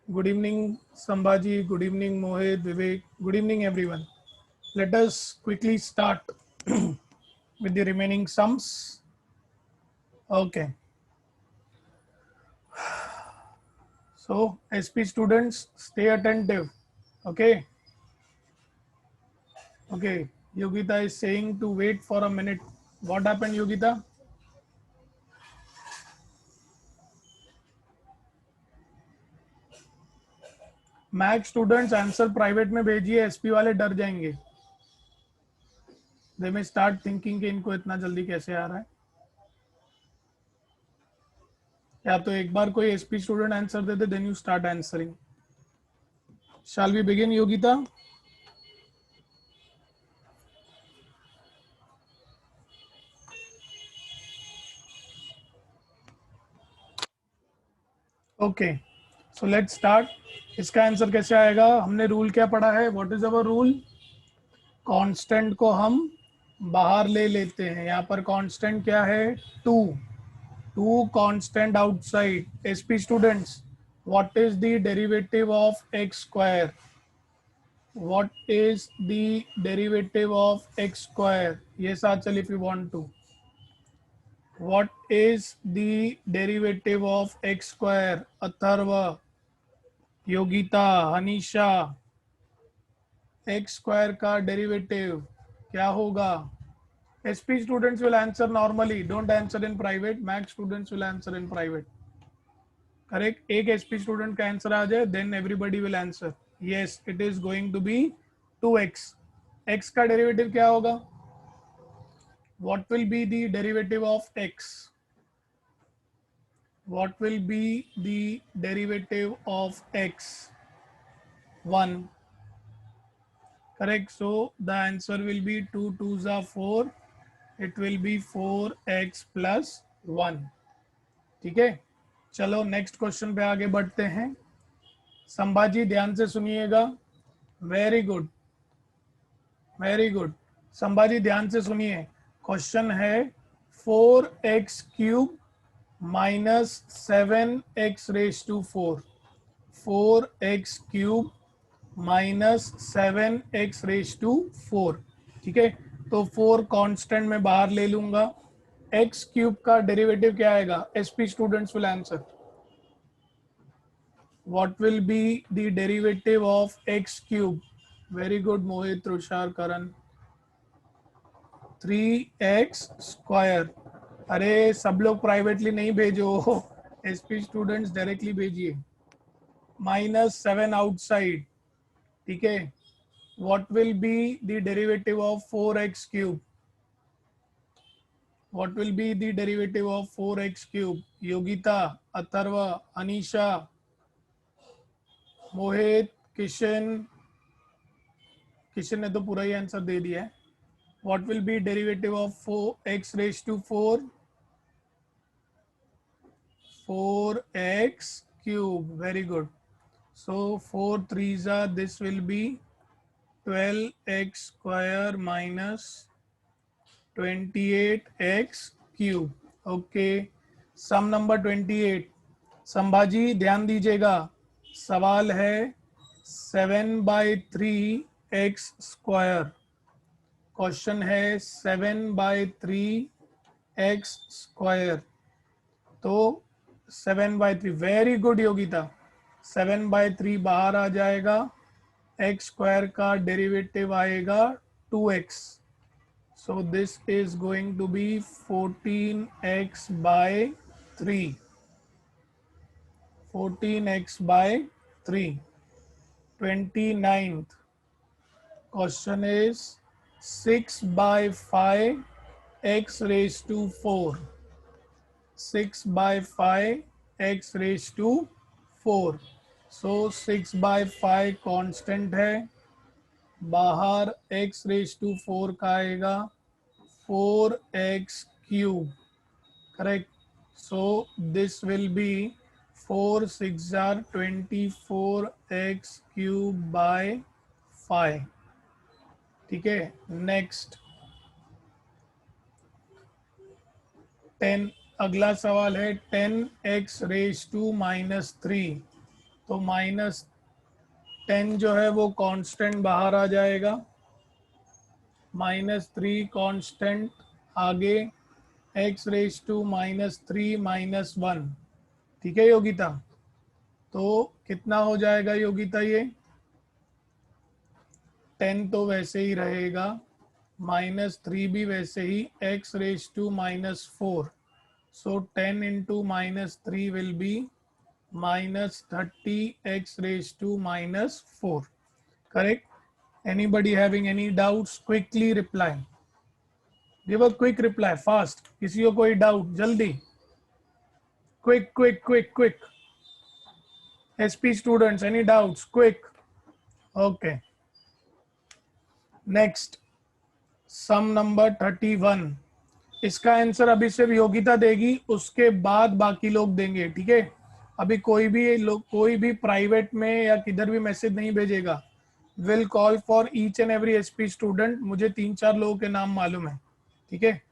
Good evening, Sambhaji. Good evening, Mohit, Vivek. Good evening, everyone. Let us quickly start with the remaining sums. Okay. So, SP students, stay attentive. Okay. Okay. Yogita is saying to wait for a minute. What happened, Yogita? Math students answer private में भेजिए, SP वाले डर जाएंगे. दे में start thinking कि इनको इतना जल्दी कैसे आ रहा है. या तो एक बार कोई एसपी स्टूडेंट आंसर दे दे, then you start answering. Shall we begin, Yogita? Okay, so let's start. इसका आंसर कैसे आएगा? हमने रूल क्या पढ़ा है? What is our rule? Constant को हम बाहर ले लेते हैं. यहाँ पर कांस्टेंट क्या है? 2. 2 constant outside. SP students, what is the derivative of x square? What is the derivative of x square? Yes, Achal, if you want to. What is the derivative of x square? Atharva, Yogita, Hanisha. X square का derivative क्या होगा? SP students will answer normally, don't answer in private. Math students will answer in private. Correct. एक SP student का answer आ जाए, then everybody will answer. Yes, it is going to be 2x. X का derivative क्या होगा? What will be the derivative of x? What will be the derivative of x? 1. Correct. So the answer will be 2 2s are 4. It will be 4x plus 1. ठीक है. चलो next question पे आगे बढ़ते हैं. संभाजी ध्यान से सुनिएगा. Very good, very good. Sambhaji ध्यान से सुनिए. क्वेश्चन है 4x cube minus 7x raise to 4. 4x cube minus 7x raise to 4. ठीक है. तो 4 कांस्टेंट में बाहर ले लूंगा. एक्स क्यूब का डेरिवेटिव क्या आएगा? SP students will answer. What will be the derivative of x cube? Very good Mohit, Tushar, Karan. 3x square. अरे सब लोग प्राइवेटली नहीं भेजो, एसपी स्टूडेंट्स डायरेक्टली भेजिए. Minus 7 outside. ठीक है. What will be the derivative of 4x cube? What will be the derivative of 4x cube? Yogita, Atharva, Anisha, मोहित, किशन. किशन ने तो पूरा ही आंसर दे दिया है. What will be derivative of 4x raised to 4? 4x cube. Very good. So 4 3s are, this will be 12x square minus 28x cube. Okay. Sum number 28. Sambhaji ध्यान दीजिएगा. सवाल है 7/3 x square. Question है 7/3 x स्क्वायर. तो 7/3. Very good Yogita. 7/3 बाहर आ जाएगा. x square का derivative आएगा 2x. So this is going to be 14x by 3. 14x by 3. 29th question is 6/5 x raised to 4. 6/5 x raised to 4. So 6/5 constant है. बाहर x raised to 4 का आएगा 4x cube. Correct. So this will be 4 6 are 24x cube by 5. ठीक है. Next 10. अगला सवाल है 10x raise to minus 3. तो -10 जो है वो कांस्टेंट बाहर आ जाएगा, -3 कांस्टेंट, आगे x⁻³ - 1। ठीक है योगिता, तो कितना हो जाएगा योगिता? ये 10 तो वैसे ही रहेगा, -3 भी वैसे ही, x⁻⁻⁴ so 10 into -3 will be -30 x⁻⁻⁴. Correct? Anybody having any doubts? Quickly reply. Give a quick reply, fast. किसी को कोई डाउट? जल्दी, quick, quick, quick, quick. SP students, any doubts? Quick. Okay. Next, sum number 31. इसका answer अभी सिर्फ योगिता देगी, उसके बाद बाकी लोग देंगे, ठीक है? अभी कोई भी प्राइवेट में या किधर भी मैसेज नहीं भेजेगा। Will call for each and every SP student. मुझे 3-4 लोगों के नाम मालूम है, ठीक है?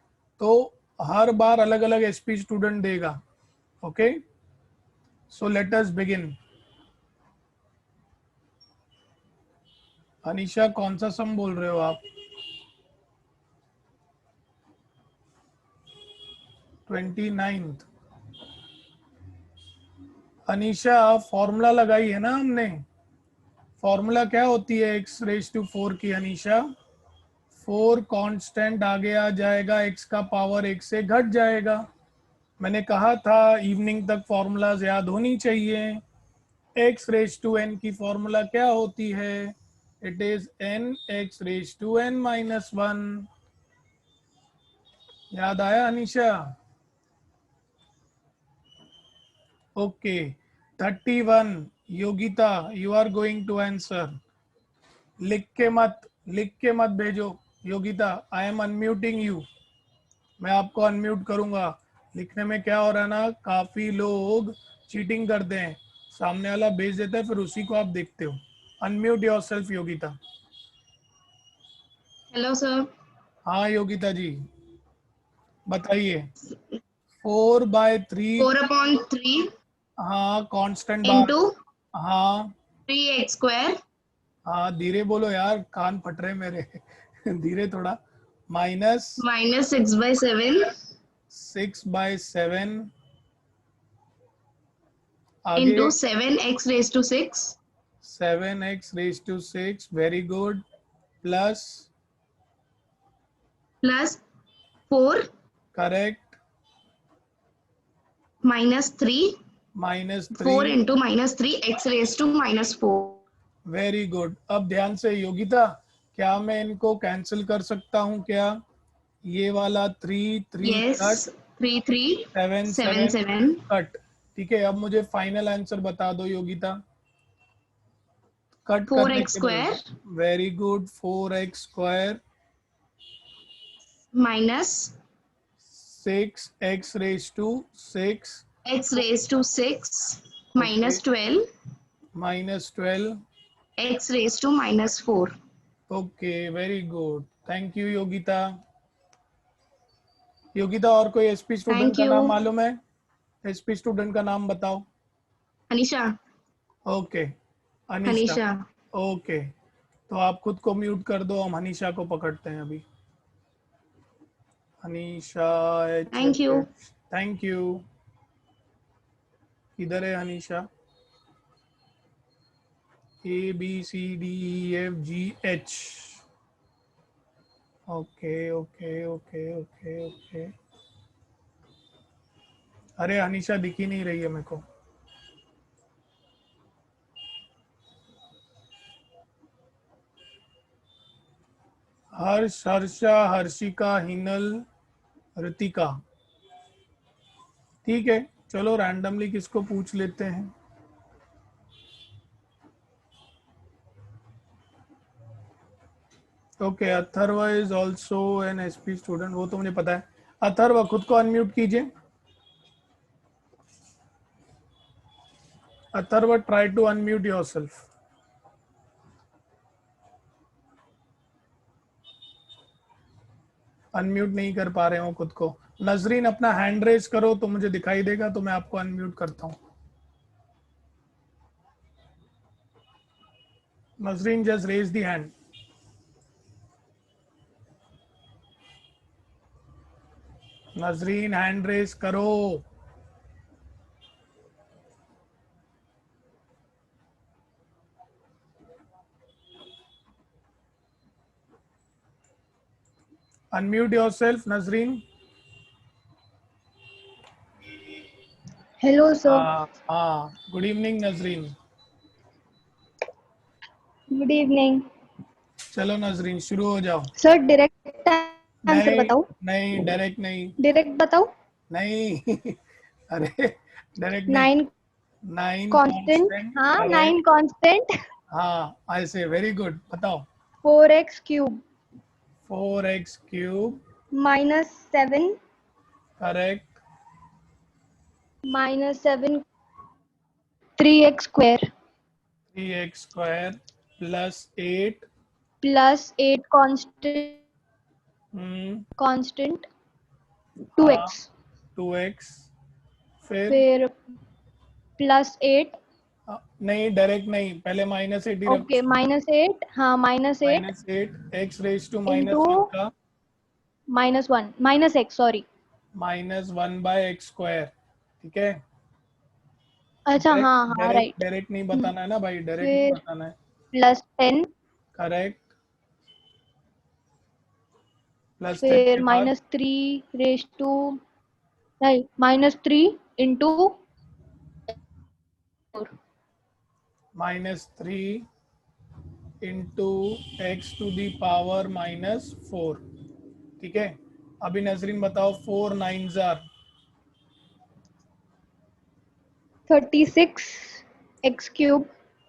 तो हर बार अलग अलग एसपी स्टूडेंट देगा। ओके, सो लेट अस बिगिन। अनीशा, कौन सा सम बोल रहे हो आप? 29th। अनीशा, फॉर्मूला लगाई है ना हमने? फॉर्मूला क्या होती है x⁻⁴ की अनीशा? 4 कांस्टेंट आगे आ जाएगा, x का पावर 1 से घट जाएगा। मैंने कहा था इवनिंग तक फॉर्मूलाज याद होनी चाहिए। x⁻n की फॉर्मूला क्या होती है? It is n(x⁻n-1)। याद आया Anisha? Okay, 31। Yogita, you are going to answer. लिख के मत भेजो Yogita. I am unmuting you, मैं आपको अनम्यूट करूंगा। लिखने में क्या हो रहा है ना, काफी लोग चीटिंग करते हैं, सामने वाला भेज देता है, फिर उसी को आप देखते हो। Unmute yourself Yogita. Hello sir. हाँ योगिता जी, बताइए। 4/3। 4/3 हाँ, कांस्टेंट बार। इंटू हाँ 3x²। हाँ, धीरे बोलो यार, कान फट रहे मेरे धीरे थोड़ा। माइनस -6/7 6/7, आगे into 7x⁻⁶ 7x⁻⁶, very good, plus, plus 4 correct, -3 -3, 4 into -3 x⁻⁻⁴। Very good. अब ध्यान से योगिता, क्या मैं इनको कैंसिल कर सकता हूँ क्या? ये वाला 3 3 यस, कट, 3 3 7 7 7 7 कट। ठीक है, अब मुझे फाइनल आंसर बता दो योगिता, कट करने के बाद। 4x² very good, 4x² minus 6x⁻⁶, x⁻⁶ okay, -12 -12, x⁻⁻⁴। Okay, very good, thank you Yogita. Yogita, और कोई एसपी स्टूडेंट थैंक का यू। नाम मालूम है? एसपी स्टूडेंट का नाम बताओ। अनीशा। ओके, अनीशा। अनीशा। ओके, तो आप खुद को म्यूट कर दो, हम अनीशा को पकड़ते हैं अभी। Anisha, H thank H U. H, thank you. किधर है Anisha? ABCDEFGH। Okay okay okay okay okay, अरे अनीशा दिख ही नहीं रही है मेरे को। हर्ष, हर्षा, हर्षिका, हिनल, ऋतिका। ठीक है, चलो रैंडमली किसको पूछ लेते हैं। Okay, Atharva is also an SP student, वो तो मुझे पता है। अथर्व, खुद को अनम्यूट कीजिए। Atharva, try to unmute yourself. Unmute नहीं कर पा रहे हो खुद को। नजरीन, अपना हैंड रेज करो तो मुझे दिखाई देगा, तो मैं आपको अनम्यूट करता हूँ। Nazreen, just raise the hand. Nazreen, hand raise करो. Unmute yourself, Nazreen. Hello, sir. Good evening, Nazreen. Good evening. चलो नजरीन शुरू हो जाओ. सर डायरेक्ट आंसर नहीं बताओ. नहीं, डायरेक्ट नहीं. डायरेक्ट बताओ. नहीं अरे डायरेक्ट नहीं. 9 9 कांस्टेंट. कांस्टेंट. हाँ, 9 करेक्ट. कांस्टेंट. हाँ ऐसे. Very good. बताओ. 4x cube 4x cube. -7 correct. -7 3x square 3x square plus 8. +8 constant 2x 2x. फिर फिर +8. नहीं डायरेक्ट नहीं, पहले -8 ही ओके रखो. -8. हाँ -8 -8 x रेज टू इंटू -1 का -1 -x सॉरी. -1/x square. ठीक है. अच्छा हाँ हाँ राइट. डायरेक्ट नहीं बताना है ना भाई, डायरेक्ट नहीं फिर बताना है. +10 करेक्ट. +10 फिर के बाद -3 रेज टू नहीं -3 into -3 into x to the power -4. ठीक है. अभी नजरीन बताओ. 4 9s are 36 x cube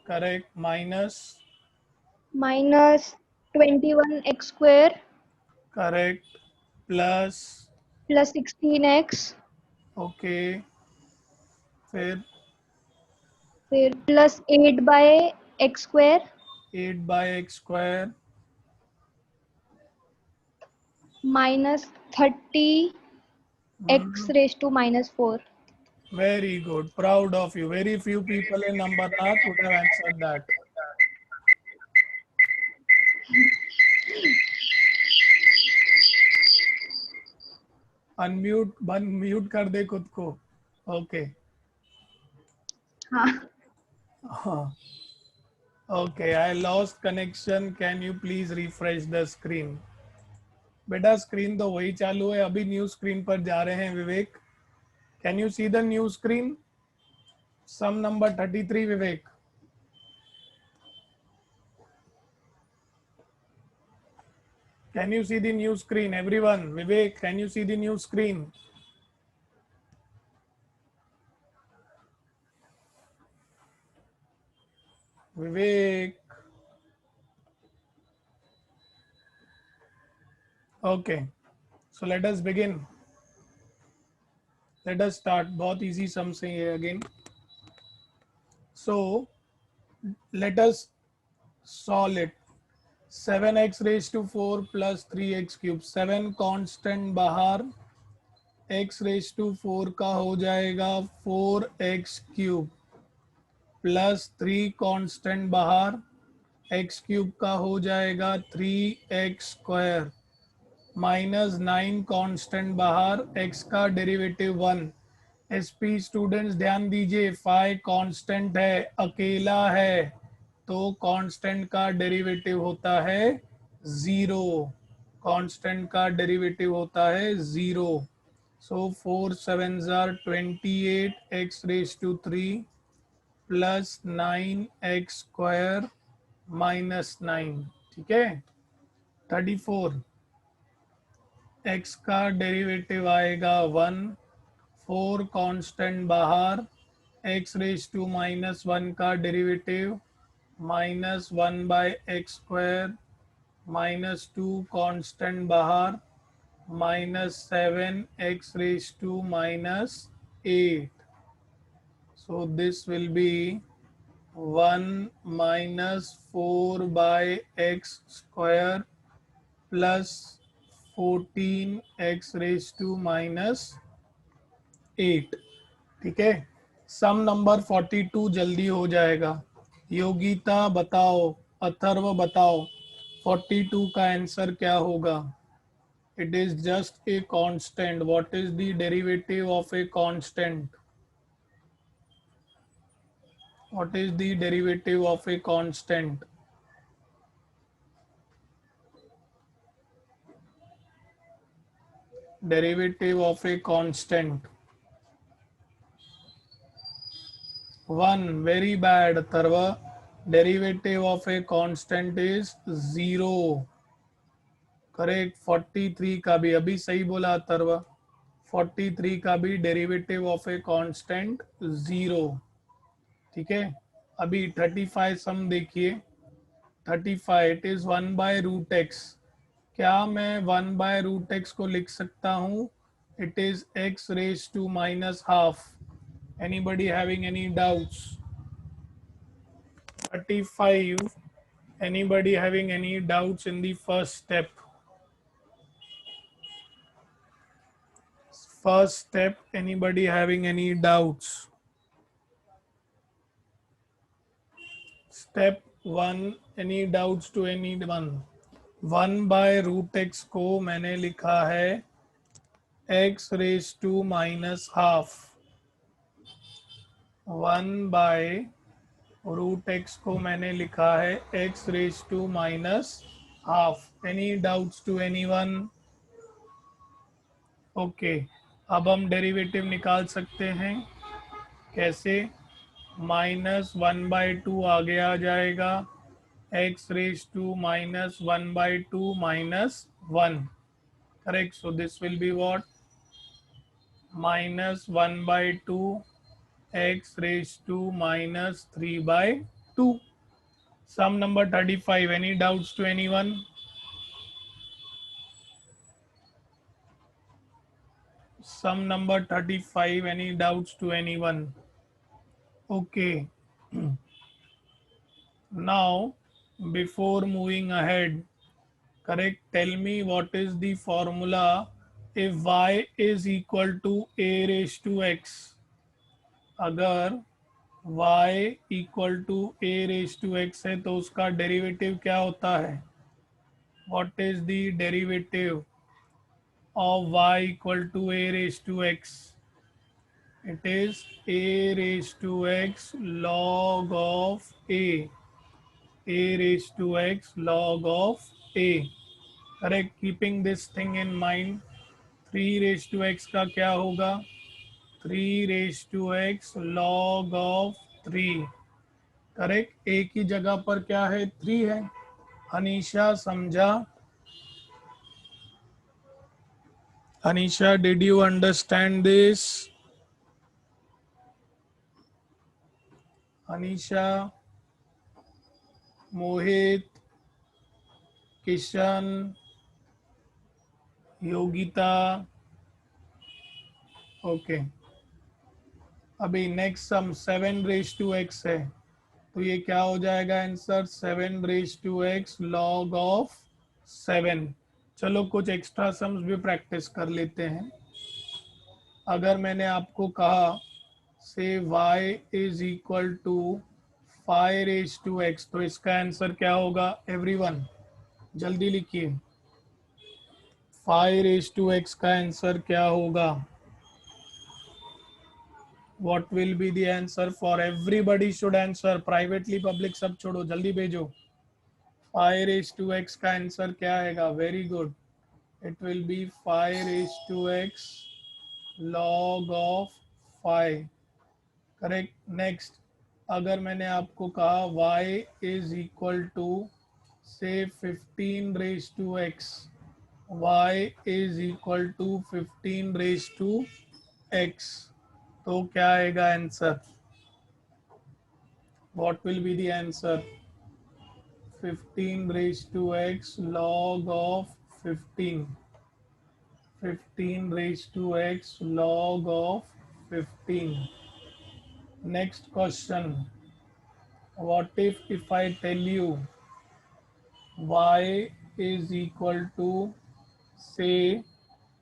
correct. -21 x square correct. Plus. +16x okay. फिर +8/x square 8/x square -30x raise to -4. Very good. Proud of you. Very few people in Ambernath would have answered that. Unmute, mute कर दे खुद को. Okay. हाँ. Okay, I lost connection. Can you please refresh the screen? बेटा screen तो वही चालू है. अभी न्यू स्क्रीन पर जा रहे हैं विवेक. Can you see the new screen? Sum number 33, Vivek. Can you see the new screen? Everyone, Vivek, can you see the new screen? Vivek. Okay, so let us begin. Let us start. बहुत easy sum से ये again. So let us solve it. 7x raised to 4 plus 3x cube. 7 constant बाहर. x raised to 4 का हो जाएगा 4x cube plus 3 constant बाहर. x cube का हो जाएगा 3x स्क्वायर -9 कांस्टेंट बाहर. x का डेरिवेटिव 1. एसपी स्टूडेंट्स ध्यान दीजिए. 5 कांस्टेंट है, अकेला है, तो कांस्टेंट का डेरिवेटिव होता है 0. कांस्टेंट का डेरिवेटिव होता है 0. So 4 7s are 28 x raised to 3 plus 9x square minus 9. ठीक है. 34 x का डेरिवेटिव आएगा 1. 4 कांस्टेंट बाहर. x रेज टू -1 का डेरिवेटिव -1/x स्क्वायर -2 कांस्टेंट बाहर -7x raised to -8. So this will be 1 minus 4/x square plus 14x raised to -8. ठीक है. Sum number 42 जल्दी हो जाएगा. योगिता बताओ अथर्व बताओ 42 का आंसर क्या होगा? It is just a constant. What is the derivative of a constant? What is the derivative of a constant? Derivative of a constant. 1. Very bad, Tharva. Derivative of a constant is 0. Correct. 43 का भी अभी सही बोला अथर्व. 43 का भी derivative of a constant 0. ठीक है. अभी 35 सम देखिए. 35 इट इज 1/√x. क्या मैं 1/√x को लिख सकता हूँ? It is x raised to minus half. Anybody having any doubts? 35. Anybody having any doubts in the first step? First step, anybody having any doubts? Step 1, any doubts to anyone? 1/√x को मैंने लिखा है x raised to minus half. 1/√x को मैंने लिखा है x raised to minus half. Any doubts to anyone? Okay. अब हम डेरिवेटिव निकाल सकते हैं. कैसे? -1/2 आगे आ जाएगा. x raised to -1/2 -1. Correct. So this will be what? -1/2 x raised to -3/2. Sum number 35. Any doubts to anyone? Sum number 35. Any doubts to anyone? Okay. Now, before moving ahead, correct, tell me what is the formula if y is equal to a raised to x. अगर y equal to a raised to x है तो उसका derivative क्या होता है? What is the derivative of y equal to a raised to x? It is a raised to x log of a. A raised to x log of a. Correct. Keeping this thing in mind, 3 raised to x का क्या होगा? 3 raised to x log of 3. Correct. a की जगह पर क्या है? 3 है. अनीशा समझा? Anisha, did you understand this? Anisha, Mohit, Kishan, Yogita. Okay. अभी next sum 7 raise to x है तो ये क्या हो जाएगा answer? 7 raise to x log of 7. चलो कुछ एक्स्ट्रा सम्स भी प्रैक्टिस कर लेते हैं. अगर मैंने आपको कहा से y is equal to 5 raise to x तो इसका आंसर क्या होगा? एवरीवन जल्दी लिखिए. 5 रेज टू एक्स का आंसर क्या होगा? What will be the answer for everybody should answer. Privately public सब छोड़ो, जल्दी भेजो. 5 raised to x का आंसर क्या आएगा? Very good. It will B 5 raised to x log of 5. Correct. Next, अगर मैंने आपको कहा y इज इक्वल टू से 15 raised to x. y is equal to 15 raised to x तो क्या आएगा आंसर? What will be the answer? 15 raised to x log of 15. 15 raised to x log of 15. Next question. What if I tell you y is equal to say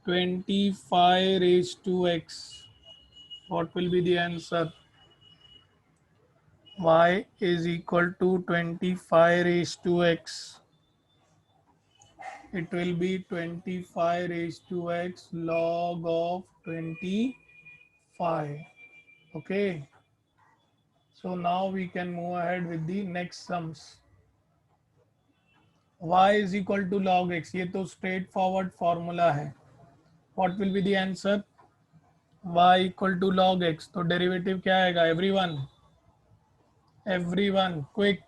25 raised to x? What will be the answer? y is equal to 25 raised to x. It will be 25 raised to x log of 25. Okay, so now we can move ahead with the next sums. y is equal to log x, ये तो straight forward formula है. What will be the answer? y equal to log x, तो derivative क्या आएगा? Everyone quick.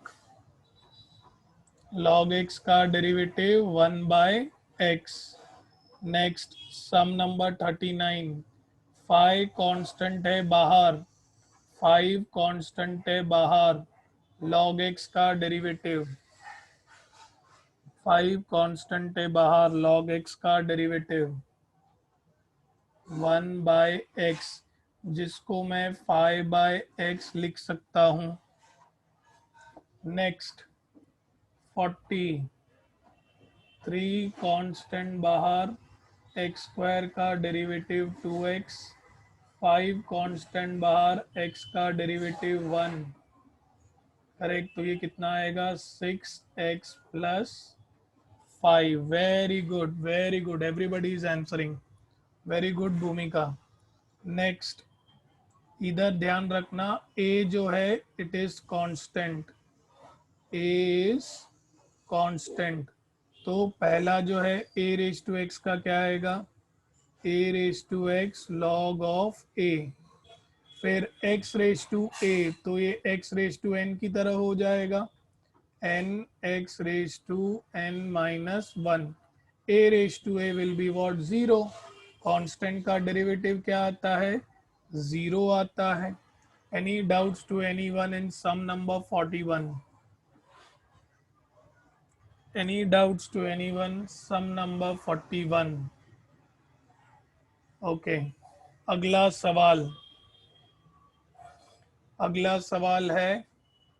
log x का derivative 1 by x. Next sum number 39. 5 constant है बाहर, 5 constant है बाहर. log x का डेरिवेटिव 5 कांस्टेंट है बाहर, log x का डेरिवेटिव 1 बाय x, जिसको मैं 5 बाय x लिख सकता हूँ. नेक्स्ट 40. 3 कांस्टेंट बाहर, x स्क्वायर का डेरिवेटिव 2x. 5 कांस्टेंट बाहर, x का डेरिवेटिव 1. करेक्ट, तो ये कितना आएगा? 6x plus 5. Very good, very good, everybody is answering. Very good भूमिका. नेक्स्ट, इधर ध्यान रखना, a जो है it is constant. a is constant, तो पहला जो है a रेज टू x का क्या आएगा? a raise to x log of a. फिर x रेज टू a, तो ये x रेज टू n की तरह हो जाएगा. n x raise to n minus 1. a raise to a will be what? 0. Constant का डेरिवेटिव क्या आता है? 0 आता है. Any doubts to anyone in sum number 41? Any doubts to anyone? Sum number 41. Okay. अगला सवाल है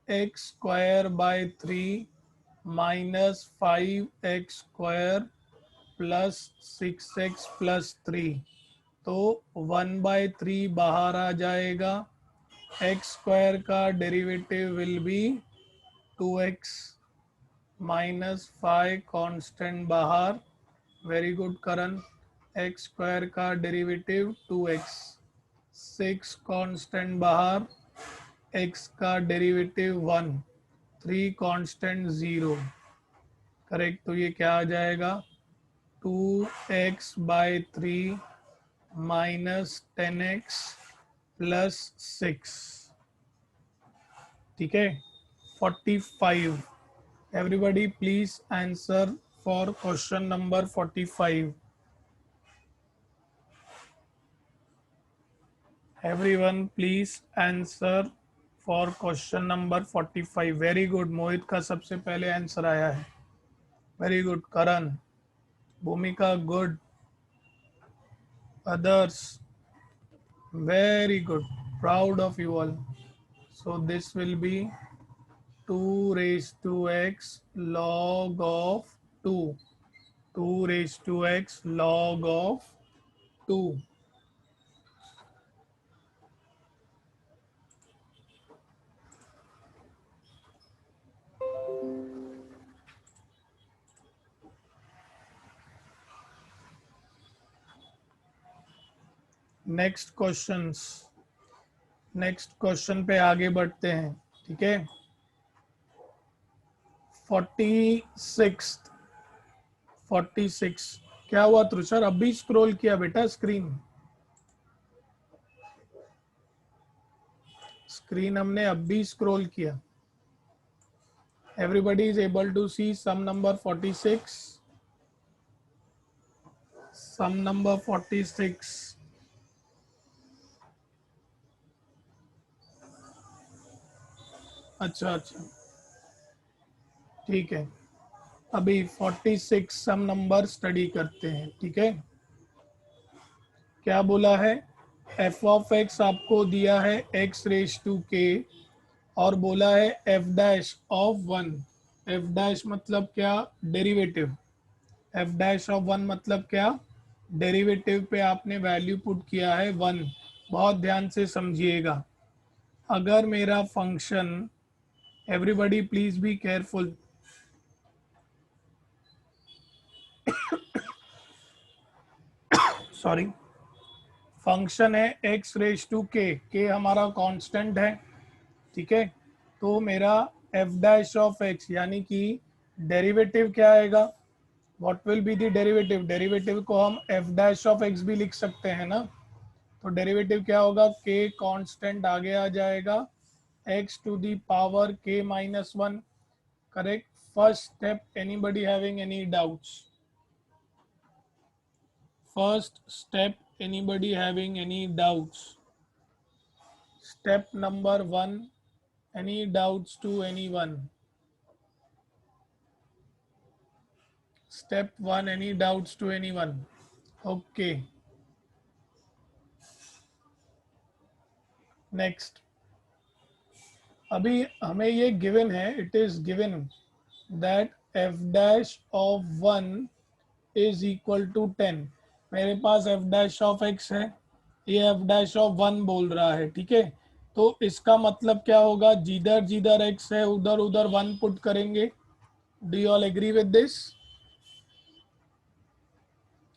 x square by 3 minus 5x square plus 6x plus 3. तो 1 बाय 3 बाहर आ जाएगा. x स्क्वायर का derivative will B 2x minus 5 constant बाहर. Very good करण. x square का derivative 2x. 6 constant बाहर, x का डेरिवेटिव 1. 3 कांस्टेंट 0. करेक्ट, तो ये क्या आ जाएगा? 2x bye 3 minus 10x plus 6. ठीक है. 45. Everybody please answer for question number 45. Everyone please answer for question number 45. Very good. मोहित का सबसे पहले आंसर आया है. Very good. करण, भूमिका, good. Others, very good. Proud of you all. So this will be 2 raised to x log of 2. 2 raised to x log of 2. Next question पे आगे बढ़ते हैं. ठीक है. 46. क्या हुआ तुषार? अभी स्क्रॉल किया बेटा स्क्रीन हमने अभी स्क्रॉल किया. Everybody is able to see sum number 46. Sum number 46. अच्छा, ठीक है. अभी 46 सम नंबर स्टडी करते हैं. ठीक है. क्या बोला है? f ऑफ x आपको दिया है x रेज टू k और बोला है f dash of 1. f dash मतलब क्या? डेरिवेटिव. f डैश ऑफ 1 मतलब क्या? डेरिवेटिव पे आपने वैल्यू पुट किया है 1. बहुत ध्यान से समझिएगा. अगर मेरा function, everybody please be careful, sorry, function है x रेज टू के हमारा कांस्टेंट है, ठीक है। तो मेरा f डैश ऑफ x यानी कि डेरिवेटिव क्या आएगा, what will be the derivative, derivative को हम f डैश ऑफ x भी लिख सकते हैं ना। तो डेरिवेटिव क्या होगा, k कांस्टेंट आगे आ जाएगा x to the power k minus 1, correct. First step, anybody having any doubts, first step, anybody having any doubts, step number 1, any doubts to anyone, step 1, any doubts to anyone, okay, next। अभी हमें ये given है, it is given that f dash of 1 is equal to 10, मेरे पास f dash of x है, ये f dash of 1 बोल रहा है, ठीक है। तो इसका मतलब क्या होगा, जिधर जिधर x है उधर उधर 1 पुट करेंगे। Do you all agree with this,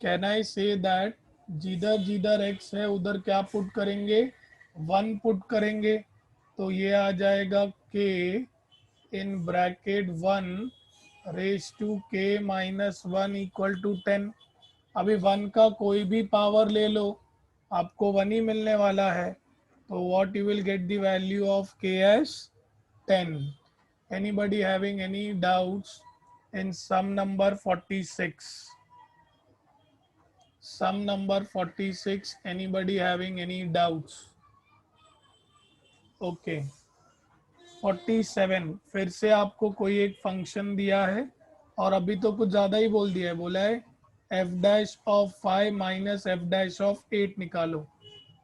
can I say that जिधर जिधर x है उधर क्या पुट करेंगे, 1 पुट करेंगे। तो ये आ जाएगा k in bracket 1 raise to k minus 1 equal to 10। अभी 1 का कोई भी पावर ले लो, आपको 1 ही मिलने वाला है। तो what you will get the value of k as 10। Anybody having any doubts in sum number 46, sum number 46, anybody having any doubts, okay. 47, फिर से आपको कोई एक फंक्शन दिया है और अभी तो कुछ ज़्यादा ही बोल दिया है, बोला है f dash of 5 minus f dash of 8 निकालो,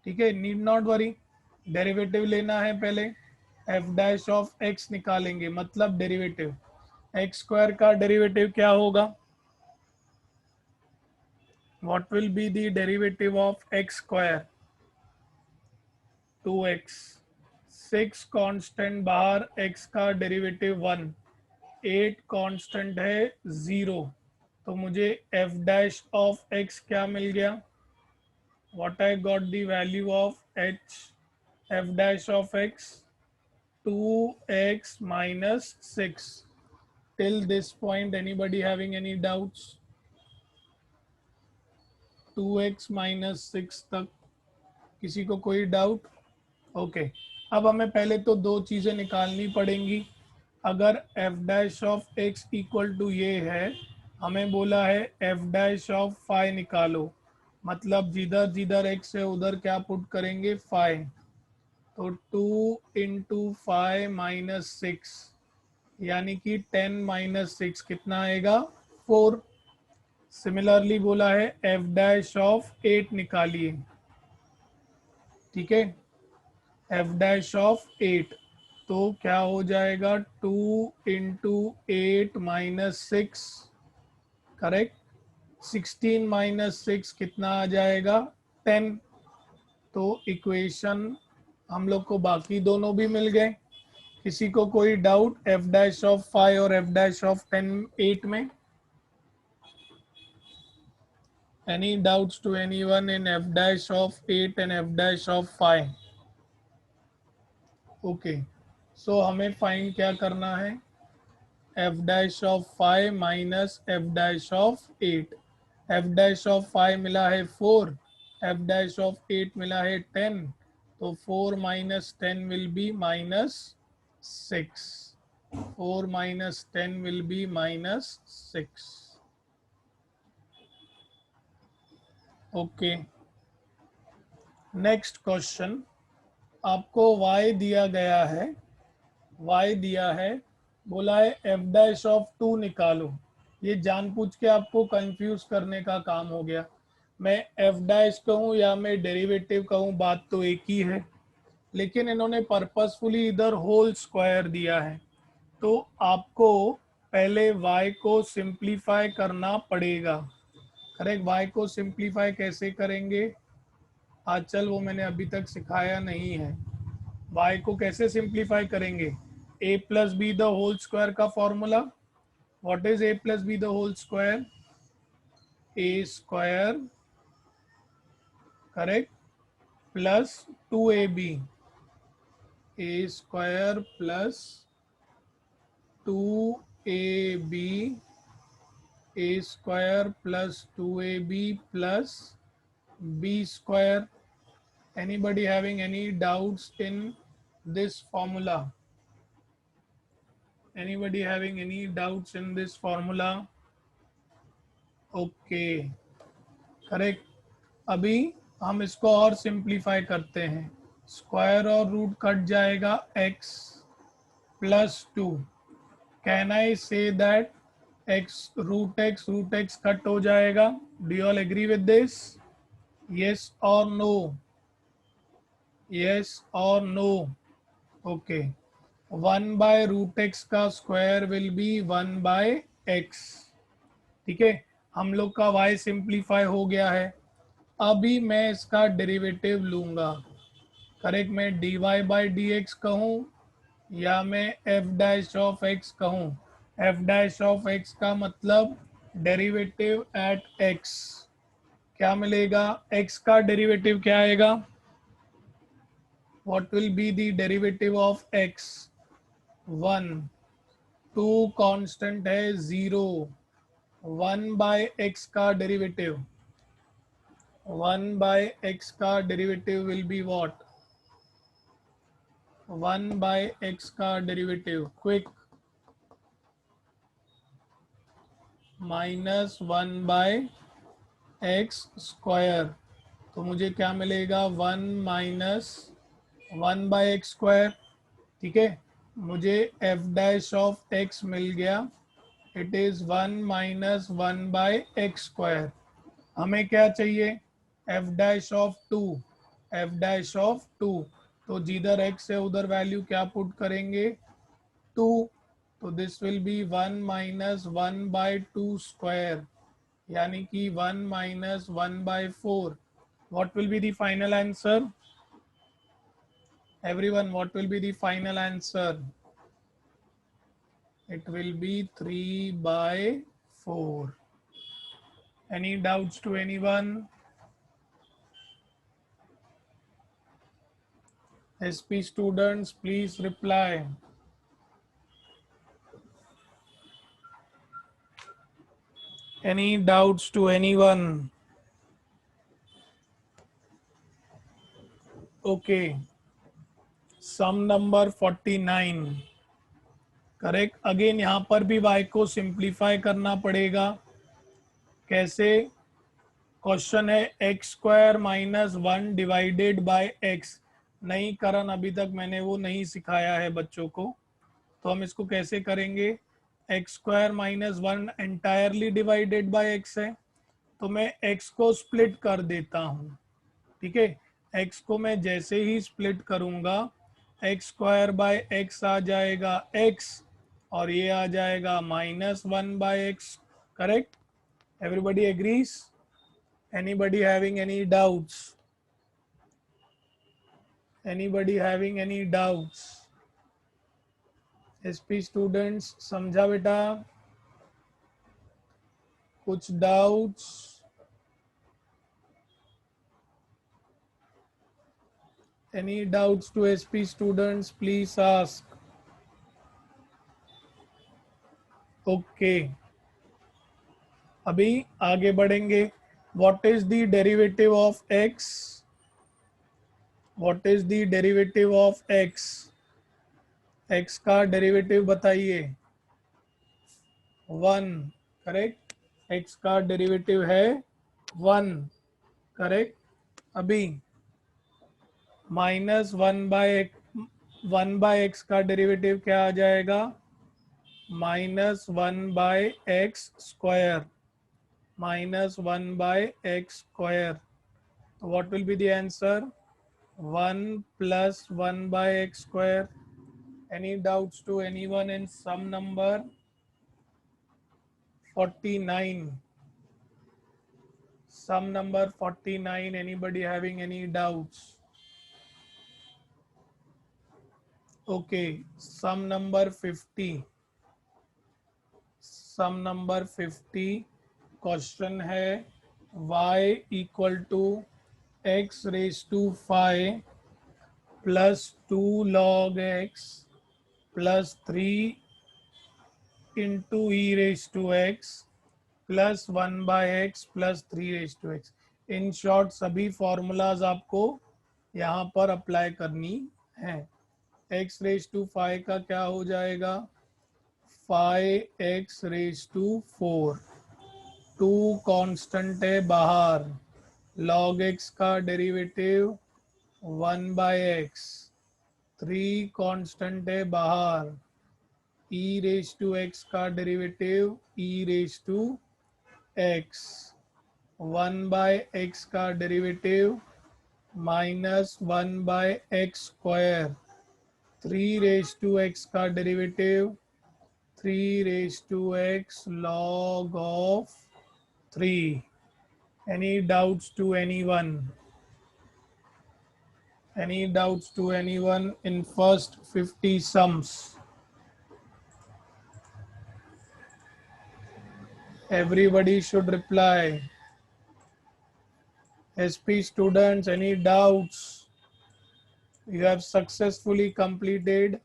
ठीक है। नीड नॉट वरी, डेरिवेटिव लेना है पहले, f डैश ऑफ x निकालेंगे, मतलब डेरिवेटिव x स्क्वायर का डेरिवेटिव क्या होगा, what will be the derivative of x square, 2x, 6 constant बाहर, x का डेरिवेटिव 1, 8 कांस्टेंट है 0, तो मुझे f डैश ऑफ x क्या मिल गया, what I got the value of h f dash of x, 2x minus 6। till this point anybody having any doubts, 2x minus 6 तक किसी को कोई डाउट, ओके। अब हमें पहले तो दो चीज़ें निकालनी पड़ेंगी। अगर f dash of x equal to ये है, हमें बोला है f डैश ऑफ 5 निकालो, मतलब जिधर जिधर x है उधर क्या पुट करेंगे 5। तो 2 इंटू 5 माइनस 6 यानी कि 10 माइनस 6 कितना आएगा 4। सिमिलरली बोला है f डैश ऑफ 8 निकालिए, ठीक है, f डैश ऑफ 8, तो क्या हो जाएगा 2 इंटू 8 माइनस 6, करेक्ट। 16 माइनस 6 कितना आ जाएगा 10। तो इक्वेशन हम लोग को बाकी दोनों भी मिल गए। किसी को कोई डाउट f डैश ऑफ 5 और f डैश ऑफ 8 में, any doubts to anyone in f dash of 8 and f dash of 5, okay. So हमें फाइंड क्या करना है, f dash of 5 minus f dash of 8, f dash of 5 मिला है 4, f dash of 8 मिला है 10, तो 4 minus 10 will be minus 6, 4 minus 10 will be minus 6, okay. Next question, आपको y दिया गया है, y दिया है, बोला है f डैश ऑफ 2 निकालो। ये जानबूझ के आपको कंफ्यूज करने का काम हो गया। मैं f डैश कहूँ या मैं डेरिवेटिव कहूँ बात तो एक ही है, लेकिन इन्होंने पर्पसफुली इधर होल स्क्वायर दिया है, तो आपको पहले y को सिंप्लीफाई करना पड़ेगा, करेक्ट। y को सिंप्लीफाई कैसे करेंगे, आचल वो मैंने अभी तक सिखाया नहीं है। y को कैसे सिंप्लीफाई करेंगे? a प्लस बी द होल स्क्वायर का फॉर्मूला, व्हाट इज a प्लस B the whole square? a square, correct, plus 2ab, a square plus 2ab, a square plus 2ab plus b square. Anybody having any doubts in this formula? Anybody having any doubts in this formula? Okay, correct. अभी हम इसको और simplify करते हैं. Square और root cut जाएगा, x plus 2. Can I say that root x cut हो जाएगा? Do you all agree with this? Yes और नो? यस और no? Okay. 1 by root x का square will be 1 by x. ठीक है, हम लोग का y सिंप्लीफाई हो गया है. अभी मैं इसका डेरिवेटिव लूंगा. करेक्ट, मैं dy बाई डी एक्स कहूँ या मैं f डैश ऑफ x कहूँ. f डैश ऑफ x का मतलब डेरिवेटिव एट x. क्या मिलेगा? x का डेरिवेटिव क्या आएगा? What will be the derivative of x? 1. 2 constant है 0. 1 बाय x का डेरिवेटिव, 1 बाय x का derivative will be what? 1 by x का derivative, quick, minus 1 by x square. तो मुझे क्या मिलेगा? 1 माइनस 1 बाय एक्स स्क्वायर. ठीक है, मुझे f डैश ऑफ x मिल गया. It is 1 minus 1 by x square. हमें क्या चाहिए? f dash of 2, f dash of 2. तो जिधर x है उधर वैल्यू क्या पुट करेंगे? 2. तो this will be 1 minus 1 by 2 square, यानी कि 1 minus 1 by 4. What will be the final answer? Everyone, what will be the final answer? It will be 3 by 4. Any doubts to anyone? SP students, please reply. Any doubts to anyone? Okay. Sum number 49. Correct. Again यहाँ पर भी y को simplify करना पड़ेगा. कैसे? Question है x square minus 1 divided by x. नहीं करण, अभी तक मैंने वो नहीं सिखाया है बच्चों को. तो हम इसको कैसे करेंगे? X square minus 1 entirely divided by x है, तो मैं x को स्प्लिट कर देता हूँ. ठीक है, x को मैं जैसे ही स्प्लिट करूंगा, एक्स स्क्वायर बाय एक्स आ जाएगा x, और ये आ जाएगा minus 1 by x. Correct. Everybody agrees? Anybody having any doubts? Anybody having any doubts? SP students, समझा बेटा? कुछ doubts? Any doubts to SP students, please ask. Okay. अभी आगे बढ़ेंगे. What is the derivative of x? What is the derivative of x? x का derivative बताइए. 1. Correct. x का derivative है 1. करेक्ट. अभी माइनस 1 बाय एक्स का डेरिवेटिव क्या आ जाएगा? Minus 1 by x square, minus 1 by x square. तो what will be the answer? 1 plus 1 by x square. Any doubts to anyone in sum number 49? Sum number 49. Anybody having any doubts? Okay, sum number 50 question है y equal to x raise to 5 plus 2 log x plus 3 into e raise to x plus 1/x plus 3 raise to x. In short सभी formulas आपको यहाँ पर apply करनी है। x raise to 5 का क्या हो जाएगा, 5x रेज टू 4, 2 कांस्टेंट है बाहर, log x का डेरिवेटिव 1/x, 3 कांस्टेंट है बाहर, e रेज टू x का derivative e raise to x, 1/x का derivative minus 1/x square, 3 raise to x का derivative 3 raise to x log of 3। Any doubts to anyone? Any doubts to anyone in first 50 sums? Everybody should reply. SP students, any doubts? You have successfully completed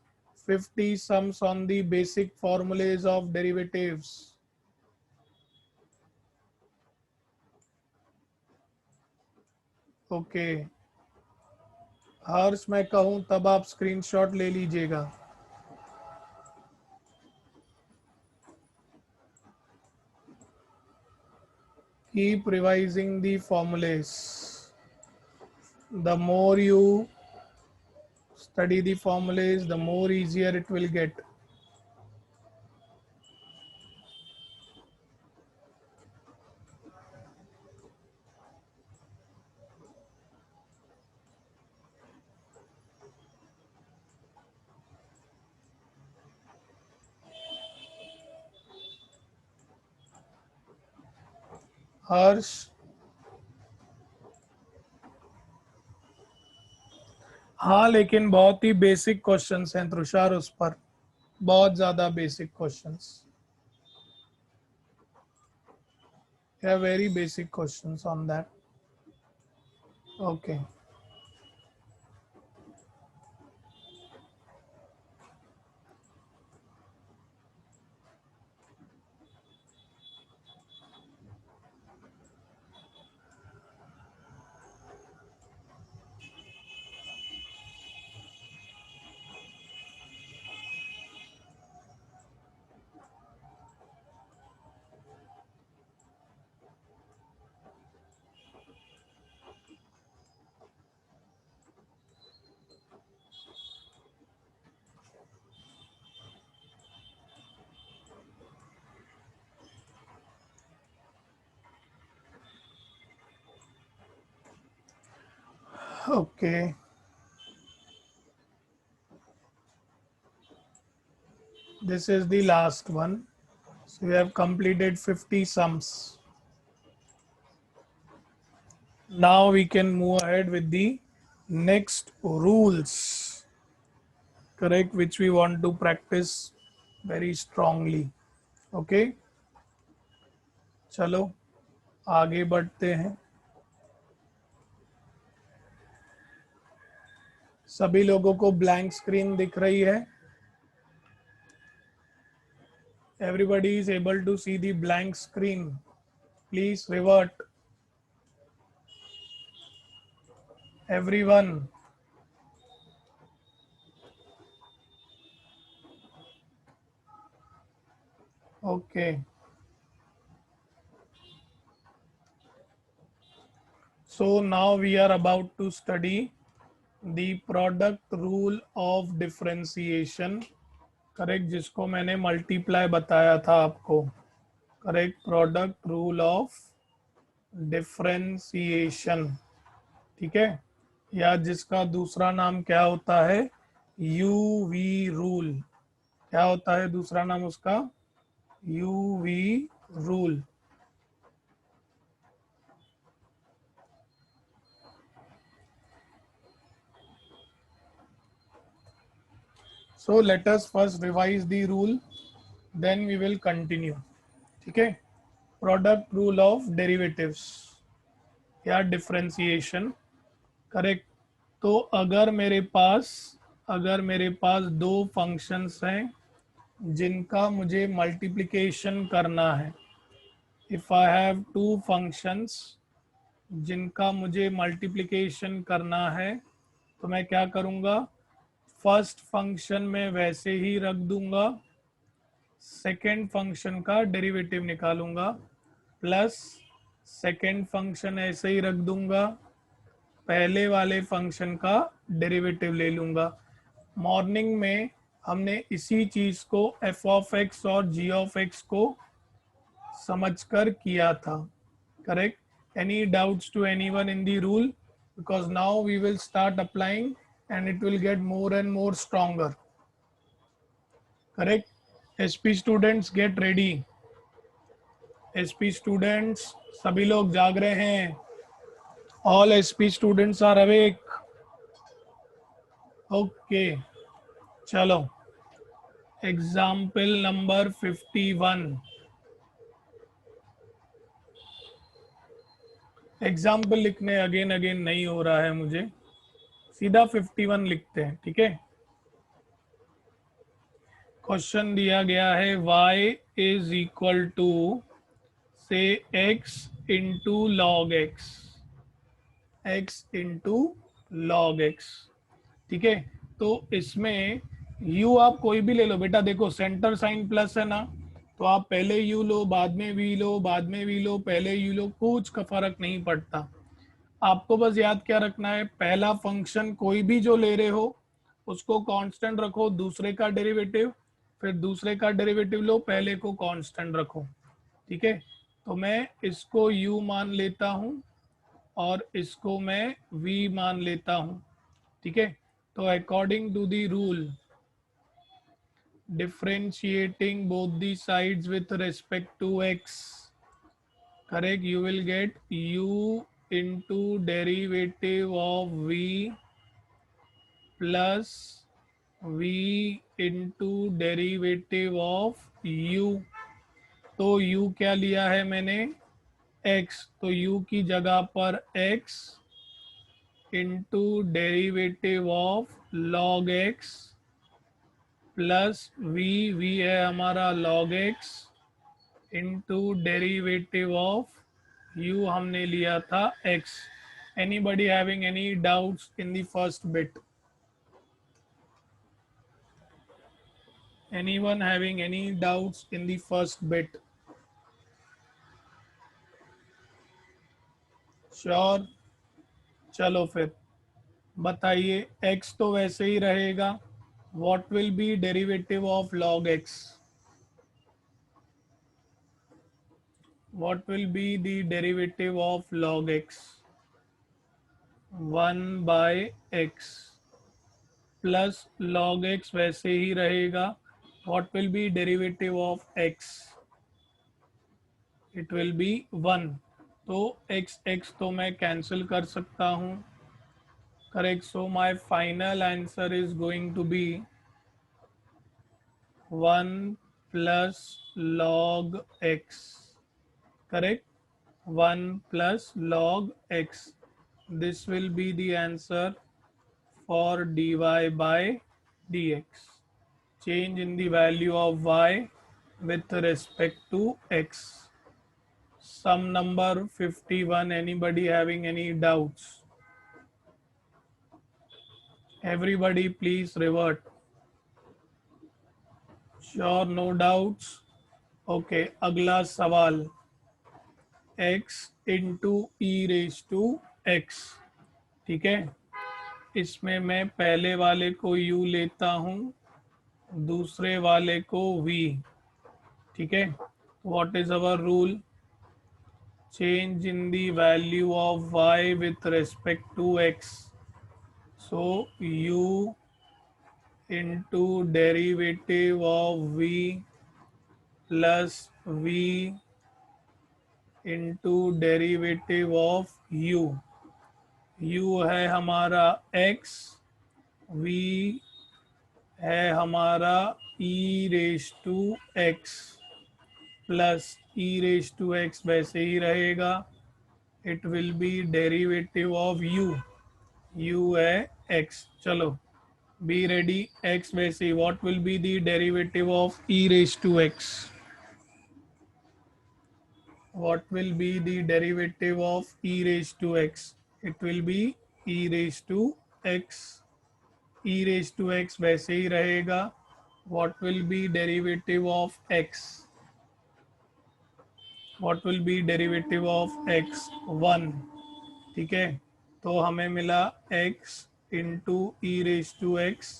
50 sums on the basic formulas of derivatives. Okay. हर्ष मैं कहूँ तब आप screenshot ले लीजिएगा। Keep revising the formulas. The more you study the formulas, the more easier it will get. हर्ष, हाँ लेकिन बहुत ही basic questions हैं तुषार, उस पर बहुत ज्यादा basic questions, very basic questions on that. Okay, okay, this is the last one. So we have completed 50 sums. Now we can move ahead with the next rules, correct, which we want to practice very strongly. Okay, चलो आगे बढ़ते हैं। सभी लोगों को blank screen दिख रही है? Everybody is able to see the blank screen. Please revert. Everyone. Okay. So now we are about to study the product rule of differentiation. Correct, जिसको मैंने मल्टीप्लाई बताया था आपको। Correct, product rule of differentiation, ठीक है, या जिसका दूसरा नाम क्या होता है, यूवी रूल। क्या होता है दूसरा नाम उसका? UV rule. So let us first revise the rule, then we will continue. ठीक है, प्रोडक्ट रूल ऑफ डेरिवेटिव्स या डिफरेंशिएशन, करेक्ट। तो अगर मेरे पास दो फंक्शंस हैं जिनका मुझे मल्टीप्लिकेशन करना है, if I have two functions जिनका मुझे मल्टीप्लिकेशन करना है, तो मैं क्या करूँगा, फर्स्ट फंक्शन में वैसे ही रख दूंगा, सेकेंड फंक्शन का डेरिवेटिव निकालूंगा, प्लस सेकेंड फंक्शन ऐसे ही रख दूंगा, पहले वाले फंक्शन का डेरिवेटिव ले लूंगा। मॉर्निंग में हमने इसी चीज़ को एफ ऑफ एक्स और जी ऑफ एक्स को समझकर किया था, correct. Any doubts to anyone in the rule, because now we will start applying and it will get more and more stronger, correct। SP students get ready, SP students सभी लोग जाग रहे हैं, all SP students are awake, okay। चलो example number 51, example लिखने again नहीं हो रहा है मुझे, सीधा 51 लिखते हैं, ठीक है। क्वेश्चन दिया गया है y इज इक्वल टू से x into log x, x into log x, ठीक है। तो इसमें u आप कोई भी ले लो बेटा, देखो सेंटर साइन प्लस है ना, तो आप पहले u लो, बाद में v लो, बाद में v लो, पहले u लो, कुछ का फर्क नहीं पड़ता। आपको बस याद क्या रखना है, पहला फंक्शन कोई भी जो ले रहे हो उसको कांस्टेंट रखो, दूसरे का डेरिवेटिव, फिर दूसरे का डेरिवेटिव लो, पहले को कांस्टेंट रखो, ठीक है। तो मैं इसको u मान लेता हूँ और इसको मैं v मान लेता हूँ, ठीक है। तो according to the rule differentiating both the sides with respect to x, correct, you will get u into derivative of v plus v into derivative of u। तो u क्या लिया है मैंने, x, तो u की जगह पर x into derivative of log x plus v है हमारा log x into derivative of u हमने लिया था x। Anybody having any doubts in the first bit? Anyone having any doubts in the first bit? Sure, चलो फिर बताइए, x तो वैसे ही रहेगा, what will be derivative of log x? What will be the derivative of log x? 1 by x plus log x वैसे ही रहेगा, what will be derivative of x? It will be 1। तो x तो मैं कैंसिल कर सकता हूँ, correct. So my final answer is going to be 1 plus log x, correct, 1 plus log x। This will be the answer for dy by dx, change in the value of y with respect to x। Sum number 51, anybody having any doubts? Everybody please revert। Sure, no doubts, okay। अगला सवाल, x into e raise to x, ठीक है। इसमें मैं पहले वाले को u लेता हूँ, दूसरे वाले को v, ठीक है। What is our rule, change in the value of y with respect to x। So u into derivative of v plus v into derivative of u। u है हमारा x, v है हमारा e raise to x plus e raise to x वैसे ही रहेगा. It will be derivative of u है x. चलो be ready. x वैसे ही. What will be the derivative of e raise to x? What will be the derivative of e raised to x? It will be e raised to x. e raised to x वैसे ही रहेगा. What will be derivative of x? What will be derivative of x? 1. ठीक है. तो हमें मिला x into e raise to x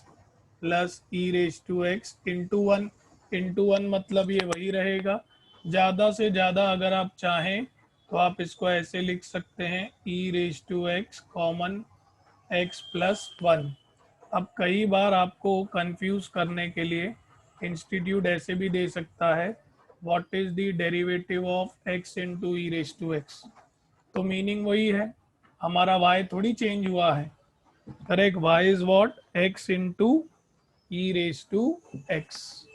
plus e raise to x into one. Into one मतलब ये वही रहेगा. ज़्यादा से ज़्यादा अगर आप चाहें तो आप इसको ऐसे लिख सकते हैं ई raise to x common x plus one. अब कई बार आपको कंफ्यूज करने के लिए इंस्टीट्यूट ऐसे भी दे सकता है what is the derivative of x into e raise to x. तो मीनिंग वही है, हमारा y थोड़ी चेंज हुआ है. Correct. y is what? x into e raise to x.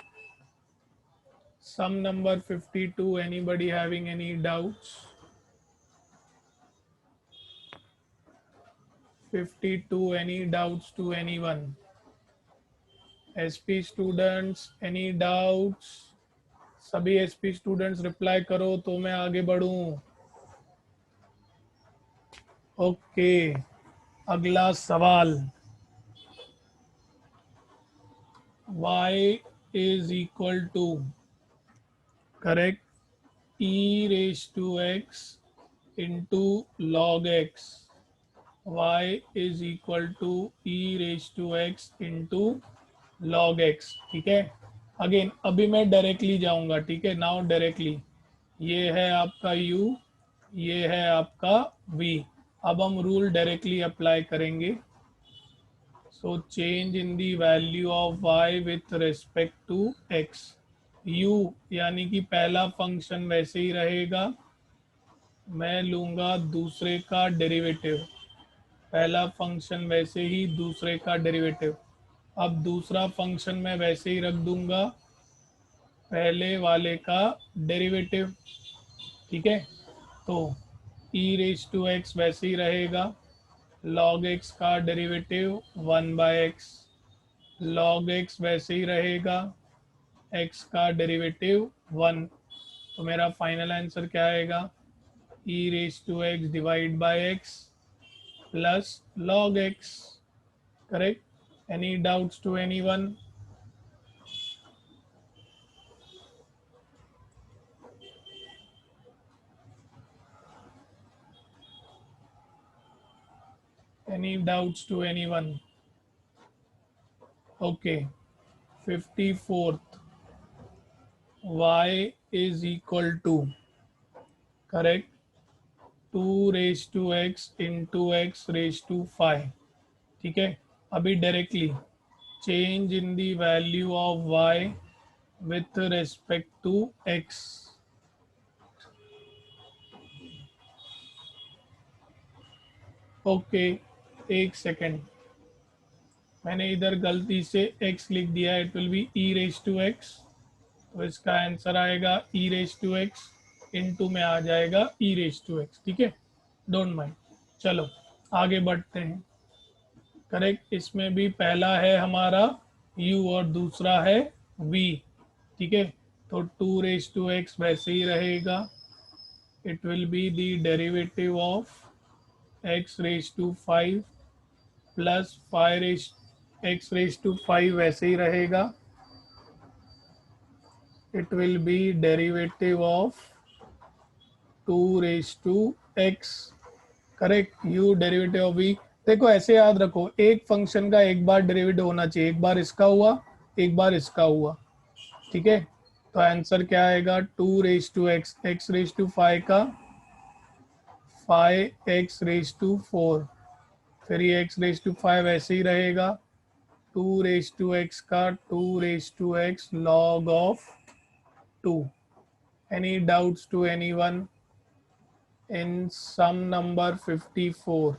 Sum number 52. Anybody having any doubts? 52. Any doubts to anyone? SP students any doubts? सभी SP students reply करो तो मैं आगे बढ़ूं. ओके. अगला सवाल. y is equal to, correct, e raised to x into log x. y is equal to e raised to x into log x. ठीक है. Again अभी मैं डायरेक्टली जाऊंगा. ठीक है. नाउ डायरेक्टली ये है आपका u, ये है आपका v. अब हम रूल डायरेक्टली अप्लाई करेंगे. So change in the value of y with respect to x. u यानी कि पहला फंक्शन वैसे ही रहेगा. मैं लूँगा दूसरे का डेरिवेटिव. पहला फंक्शन वैसे ही, दूसरे का डेरिवेटिव. अब दूसरा फंक्शन मैं वैसे ही रख दूँगा, पहले वाले का डेरिवेटिव. ठीक है. तो e रेज टू एक्स वैसे ही रहेगा. log x का derivative 1 by x. log x वैसे ही रहेगा. x का डेरिवेटिव 1. तो मेरा फाइनल आंसर क्या आएगा? e raise to x divide by x plus log x. Correct. Any doubts to anyone? Any doubts to anyone? Okay. 54th. y is equal to, correct, 2 raised to x into x raised to 5. ठीक है. अभी directly change in the value of y with respect to x. Okay. एक second, मैंने इधर गलती से x लिख दिया. It will be e raise to x. तो इसका आंसर आएगा e raise to x into में आ जाएगा e रेज टू x. ठीक है. Don't mind. चलो आगे बढ़ते हैं. करेक्ट. इसमें भी पहला है हमारा u और दूसरा है v. ठीक है. तो 2 रेज टू x वैसे ही रहेगा. It will be the derivative of x raise to 5 plus 5 raise x raise to 5 वैसे ही रहेगा. It will be derivative of 2 raise to x. Correct. u derivative of v. देखो ऐसे याद रखो, एक फंक्शन का एक बार डेरिवेटिव होना चाहिए. एक बार इसका हुआ, एक बार इसका हुआ. ठीक है. तो आंसर क्या आएगा? 2 raise to x, x raise to 5 का 5x रेज टू 4. फिर ये x रेज टू 5 ऐसे ही रहेगा. 2 रेज टू x का 2 raise to x log of 2. Any doubts to anyone in sum number 54?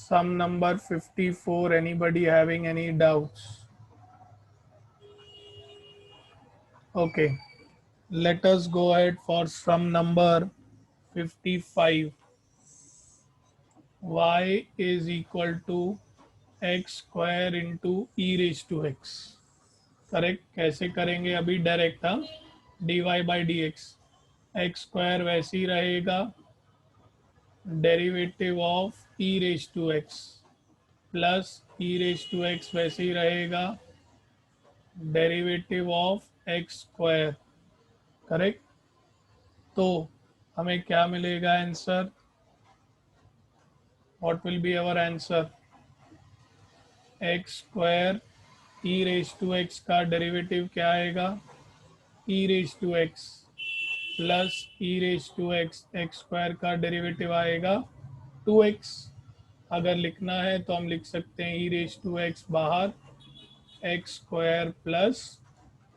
sum number 54. Anybody having any doubts? Okay, let us go ahead for sum number 55. Y is equal to x square into e raised to x. Correct, कैसे करेंगे अभी direct, हम dy by d x, x square वैसे ही रहेगा, derivative of e raise to x plus e raise to x वैसे ही रहेगा, derivative of x square. Correct, तो हमें क्या मिलेगा answer? What will be our answer? X square e raise to x का डेरिवेटिव क्या आएगा? E raise to x plus e raise to x, x square का डेरिवेटिव आएगा 2x। अगर लिखना है तो हम लिख सकते हैं ई रेज टू एक्स बाहर, एक्स स्क्वायर प्लस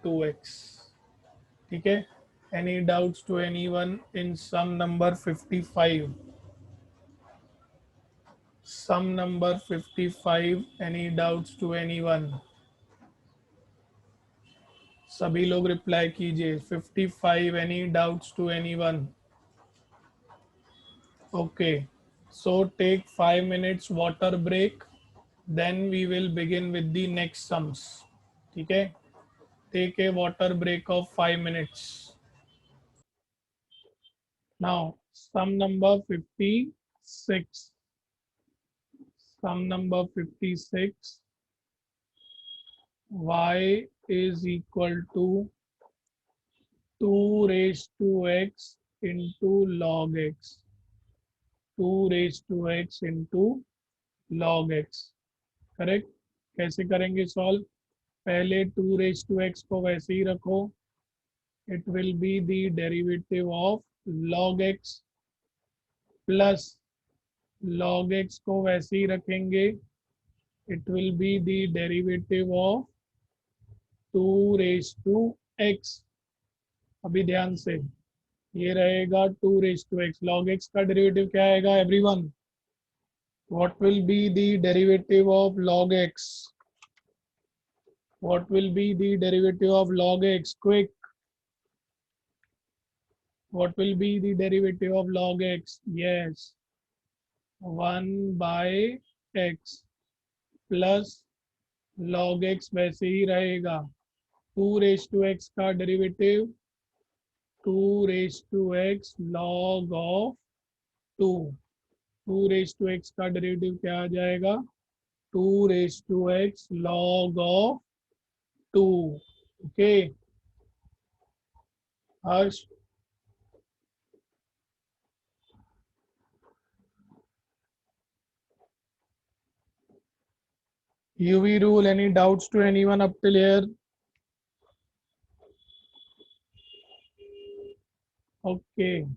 2x। ठीक है, any doubts to anyone in sum number 55? Sum number 55, any doubts to anyone? सभी लोग रिप्लाई कीजिए। 55, any doubts to anyone? Okay, so take 5 minutes water break, then we will begin with the next sums. ठीक है, take a water break of 5 minutes. Now sum number 56. Sum number 56, y is equal to 2 raised to x into log x, 2 raised to x into log x। Correct, कैसे करेंगे solve? पहले 2 raise to x को वैसे ही रखो, it will be the derivative of log x plus log x को वैसे ही रखेंगे, it will be the derivative of 2 raise to x। अभी ध्यान से, ये रहेगा 2 raise to x, log x का डेरिवेटिव क्या आएगा everyone? What will be the derivative of log x? What will be the derivative of log x? Quick. What will be the derivative of log x? Yes. 1 by x plus log x वैसे ही रहेगा, 2 raise to x का derivative 2 raise to x log of 2। 2 raise to x का derivative क्या आ जाएगा? 2 raise to x log of 2। Okay Harsh, UV rule, any doubts to anyone up till here? Okay,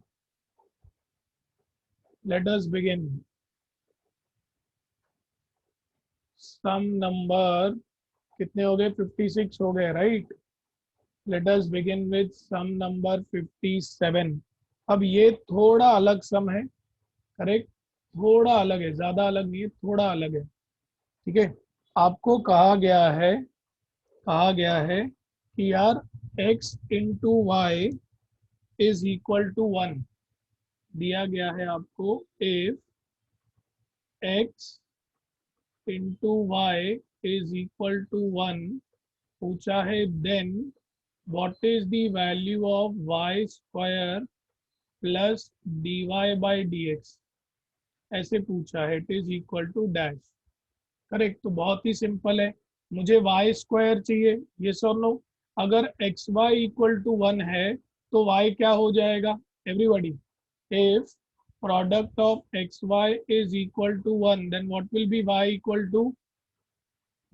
let us begin. Sum number कितने हो गए? 56 हो गए, right? Let us begin with sum number 57। अब ये थोड़ा अलग सम है, करेक्ट, थोड़ा अलग है, ज्यादा अलग नहीं है, थोड़ा अलग है। ठीक है, आपको कहा गया है कि यार x into y is equal to 1 दिया गया है आपको। If x into y is equal to 1 पूछा है, then what is the value of y square plus dy by dx, ऐसे पूछा है। It is equal to dash. Correct, तो बहुत ही सिंपल है, मुझे वाई स्क्वायर चाहिए, ये सर नो। अगर एक्स वाई इक्वल टू 1 है तो वाई क्या हो जाएगा everybody? If product of x y is equal to 1, then what will be y equal to?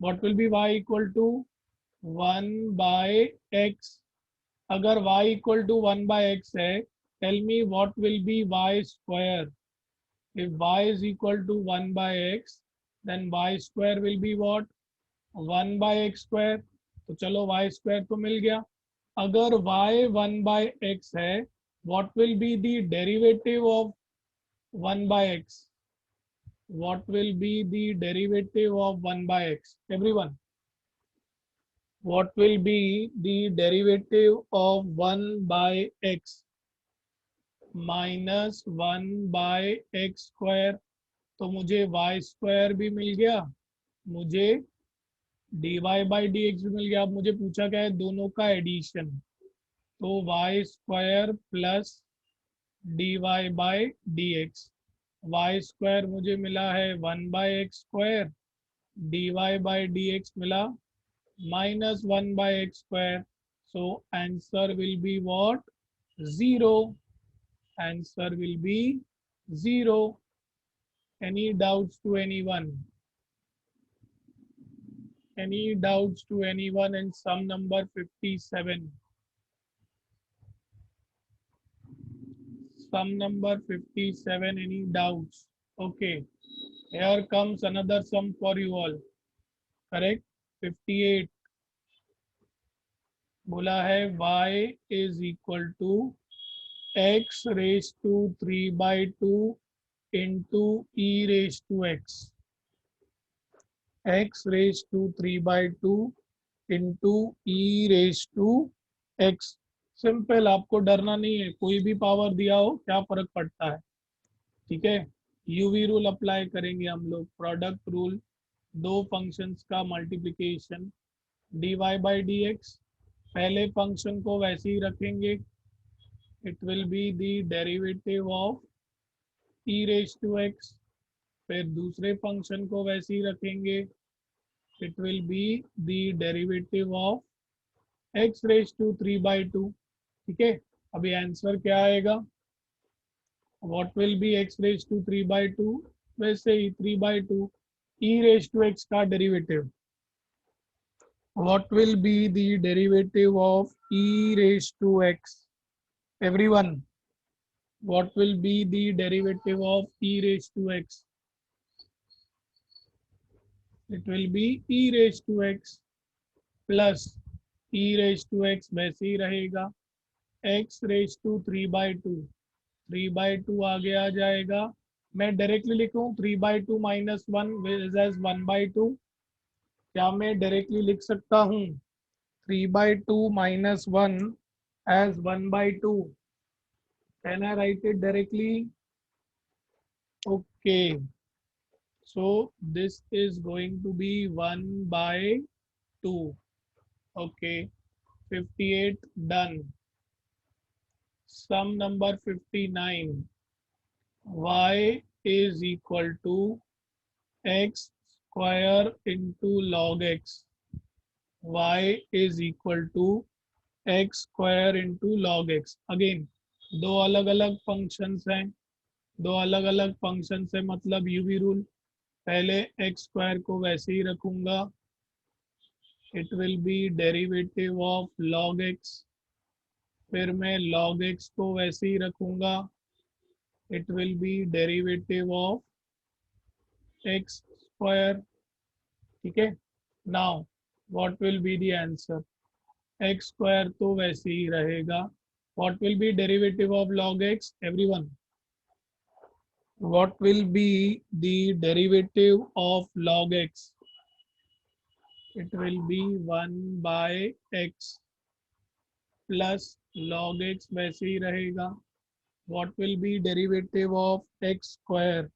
What will be y equal to? 1 by x. अगर y equal to 1 by x है, tell me what will be y square? If y is equal to 1 by x, then y square will be what? 1 by x square। तो चलो y square तो मिल गया। अगर y 1 by x है, what will be the derivative of 1 by x? what will be the derivative of 1 by x? Everyone, what will be the derivative of 1 by x minus 1 by x square? तो मुझे y square भी मिल गया, मुझे dy by d x भी मिल गया। अब मुझे पूछा क्या है, दोनों का एडिशन, तो y square plus dy by d x. Y square मुझे मिला है 1 by x square, dy by d x मिला minus 1 by x square. So answer will be what? 0. Answer will be 0. Any doubts to anyone? Any doubts to anyone in sum number 57? Sum number 57, any doubts? Okay. Here comes another sum for you all. Correct? 58. बोला है y is equal to x raised to 3 by 2 into e raised to x. X raised to 3 by 2 into e raised to x. Simple, आपको डरना नहीं है, कोई भी power दिया हो क्या फर्क पड़ता है, ठीक है। यूवी रूल अप्लाई करेंगे हम लोग, प्रोडक्ट रूल, दो फंक्शंस का multiplication, dy by d x, पहले फंक्शन को वैसे ही रखेंगे, it will be the derivative of e raise to x, फिर दूसरे फंक्शन को वैसे ही रखेंगे, it will be the derivative of x raise to 3 by 2, ठीक है। अभी आंसर क्या आएगा, what will be x raise to 3 by 2, वैसे ही 3 by 2 e raise to x का derivative, what will be the derivative of e raise to x, everyone, what will be the derivative of e raised to x? It will be e raised to x plus e raised to x वैसे ही रहेगा, x raised to 3 by 2, 3 by 2 आगे आ जाएगा, मैं directly लिखूं 3 by 2 minus 1 as 1 by 2, क्या मैं डायरेक्टली लिख सकता हूँ 3 by 2 minus 1 as 1 by 2? Can I write it directly? Okay. So this is going to be 1 by 2. Okay. 58 done. Sum number 59. Y is equal to x square into log x. Y is equal to x square into log x. Again, दो अलग अलग functions हैं, दो अलग अलग functions है मतलब UV rule, पहले एक्स स्क्वायर को वैसे ही रखूंगा, it will be derivative of log x, फिर मैं लॉग एक्स को वैसे ही रखूंगा, it will be derivative of x square, ठीक है। Now what will be the answer, x square तो वैसे ही रहेगा, what will be derivative of log x, everyone, what will be the derivative of log x? It will be 1 by x plus log x वैसे ही रहेगा, what will be derivative of x square?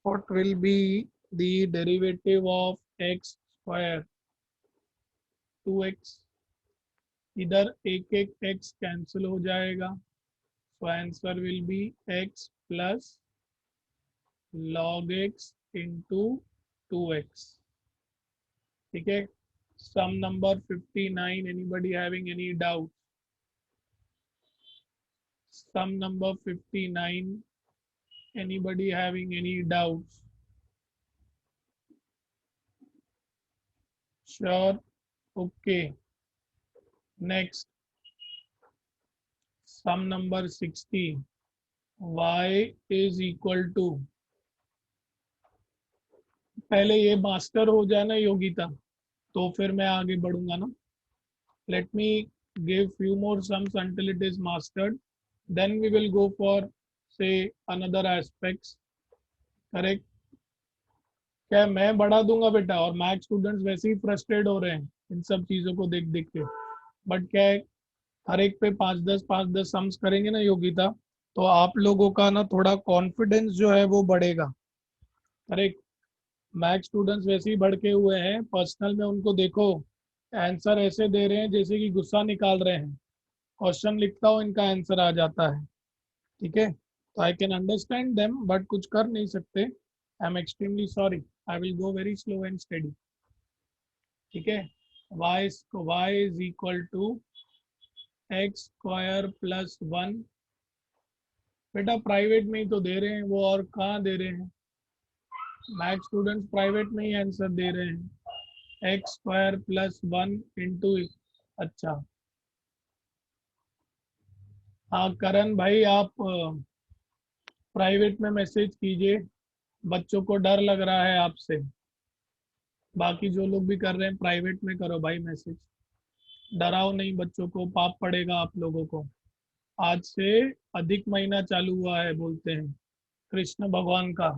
What will be the derivative of x square? 2x, इधर एक एक x cancel हो जाएगा, so answer will be x plus log x into 2x, ठीक है। sum number 59, anybody having any doubt? Sum number 59, anybody having any doubts? Sure, okay. Next, sum number 60, y is equal to, पहले ये master हो जाए ना योगिता, तो फिर मैं आगे बढ़ूंगा ना। Let me give few more sums until it is mastered, then we will go for say another aspects. Correct. क्या मैं बढ़ा दूंगा बेटा, और मैथ स्टूडेंट्स वैसे ही फ्रस्ट्रेट हो रहे हैं इन सब चीज़ों को देख देख के। बट क्या है, हर एक पे 5-10 सम्स करेंगे ना योगिता, तो आप लोगों का ना थोड़ा कॉन्फिडेंस जो है वो बढ़ेगा। करेक्ट। मैथ स्टूडेंट्स वैसे ही भड़के हुए हैं, पर्सनल में उनको देखो, आंसर ऐसे दे रहे हैं जैसे कि गुस्सा निकाल रहे हैं। क्वेश्चन लिखता हो इनका आंसर आ जाता है। ठीक है, तो I can understand them, but कुछ कर नहीं सकते। I am extremely sorry. I will go very slow and study. ठीक है, y is equal to x square plus 1। बेटा प्राइवेट में ही तो दे रहे हैं वो, और कहाँ दे रहे हैं? मैथ स्टूडेंट्स प्राइवेट में ही आंसर दे रहे हैं, एक्स स्क्वायर प्लस 1 इंटू। अच्छा, हाँ करण भाई, आप प्राइवेट में मैसेज कीजिए, बच्चों को डर लग रहा है आपसे। बाकी जो लोग भी कर रहे हैं प्राइवेट में करो भाई मैसेज, डराओ नहीं बच्चों को, पाप पड़ेगा आप लोगों को। आज से अधिक महीना चालू हुआ है बोलते हैं कृष्ण भगवान का।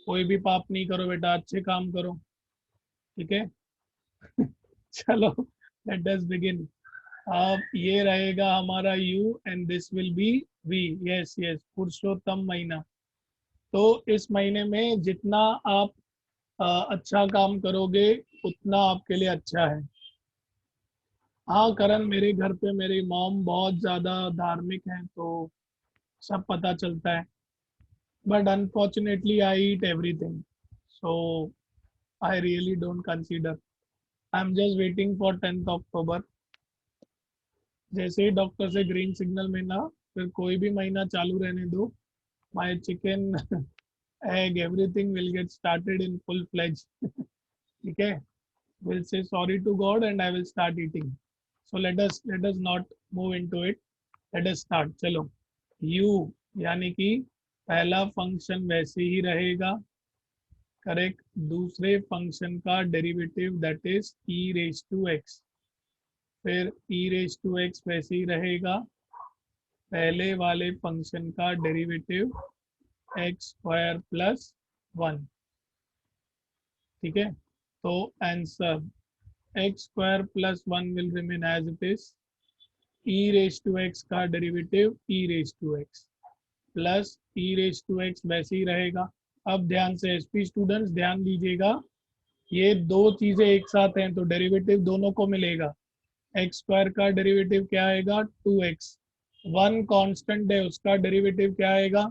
कोई भी पाप नहीं करो बेटा, अच्छे काम करो। ठीक है। चलो, लेट अस बिगिन। अब ये रहेगा हमारा u and this will be v। Yes yes, Purushottam महीना। तो इस महीने में जितना आप अच्छा काम करोगे उतना आपके लिए अच्छा है। हाँ करण, मेरे घर पे मेरी मॉम बहुत ज़्यादा धार्मिक है, तो सब पता चलता है। But unfortunately I eat everything, so I really don't consider. I am just waiting for 10th October. जैसे ही डॉक्टर से ग्रीन सिग्नल मिला, फिर कोई भी महीना चालू रहने दो। My chicken, egg, everything will get started in full fledge. ठीक है, will say sorry to God and I will start eating. So let us not move into it, let us start. चलो, u यानी कि पहला function वैसे ही रहेगा। Correct. दूसरे फंक्शन का derivative that is e raise to x, फिर e रेज टू एक्स वैसे ही रहेगा। पहले वाले फंक्शन का डेरिवेटिव एक्स स्क्वायर प्लस 1। ठीक है, तो answer x square plus 1 will remain as it is. e raise to x का derivative e raise to x plus e raise to x वैसे ही रहेगा। अब ध्यान से एसपी स्टूडेंट्स ध्यान दीजिएगा, ये दो चीजें एक साथ हैं तो डेरिवेटिव दोनों को मिलेगा। एक्स स्क्वायर का डेरिवेटिव क्या आएगा? 2x। वन कांस्टेंट है, उसका डेरिवेटिव क्या आएगा?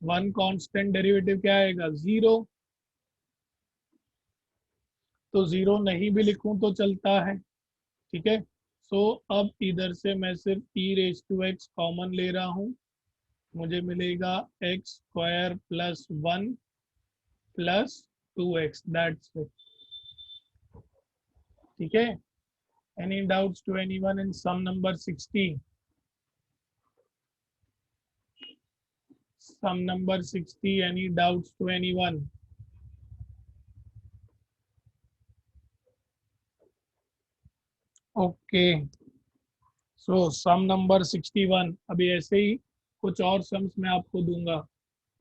वन कांस्टेंट डेरिवेटिव क्या आएगा? 0। तो 0 नहीं भी लिखूं तो चलता है। ठीक है, सो अब इधर से मैं सिर्फ e raise to x common ले रहा हूँ, मुझे मिलेगा x square plus 1 plus 2x, that's it. ठीक है, any doubts to anyone in sum number 60? Sum number 60, any doubts to anyone? Okay, so sum number 61। अभी ऐसे ही कुछ और सम्स मैं आपको दूंगा,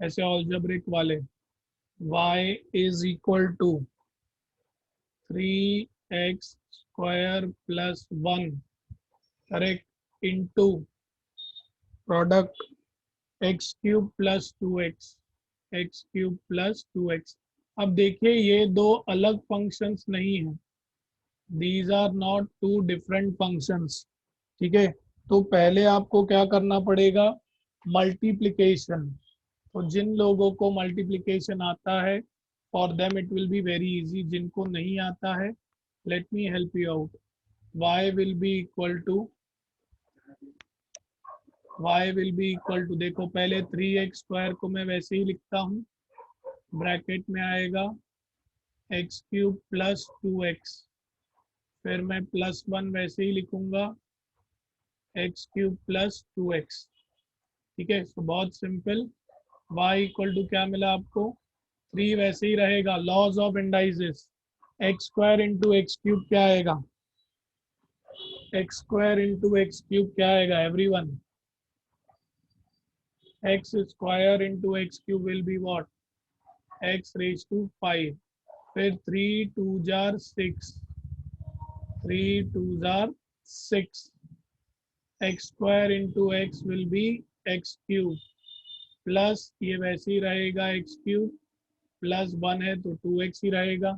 ऐसे अलजेब्रिक वाले। y is equal to 3x square plus 1, correct, into product x cube plus 2x, x cube plus 2x। अब देखिए ये दो अलग फंक्शंस नहीं हैं, these are not two different functions. ठीक है, तो पहले आपको क्या करना पड़ेगा? मल्टीप्लिकेशन। तो जिन लोगों को मल्टीप्लिकेशन आता है, for them it will be very easy. जिनको नहीं आता है, let me help you out. y will be equal to, देखो पहले 3x स्क्वायर को मैं वैसे ही लिखता हूँ, ब्रैकेट में आएगा एक्स क्यूब प्लस 2x, फिर मैं प्लस 1 वैसे ही लिखूंगा, एक्स क्यूब प्लस 2x। ठीक है, तो बहुत सिंपल। y इक्वल टू क्या मिला आपको? 3 वैसे ही रहेगा, laws of indices. X square into x cube क्या आएगा? X square into x cube क्या आएगा everyone? X square into x cube will be what? X raise to 5, फिर 3 2 जार 6, 3 2 जार 6, x square into x will be x cube, plus ये वैसे ही रहेगा एक्स क्यूब, प्लस 1 है तो 2x ही रहेगा।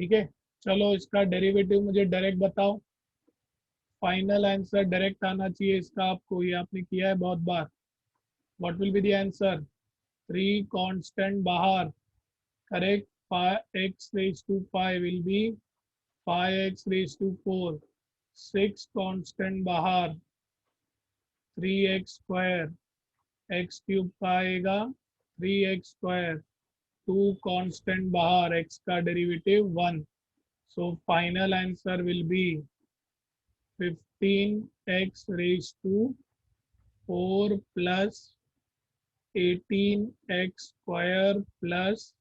ठीक है, चलो इसका डेरिवेटिव मुझे डायरेक्ट बताओ, फाइनल आंसर डायरेक्ट आना चाहिए इसका आपको, ये आपने किया है बहुत बार। What will be the answer? 3 constant बाहर, correct, 5x raise to 5 will be 5x raise to 4, 6 constant बाहर, 3x स्क्वायर, x क्यूब का आएगा 3x स्क्वायर, 2 कांस्टेंट बाहर, x का derivative 1, so final answer will be 15x raise to 4 plus 18x square plus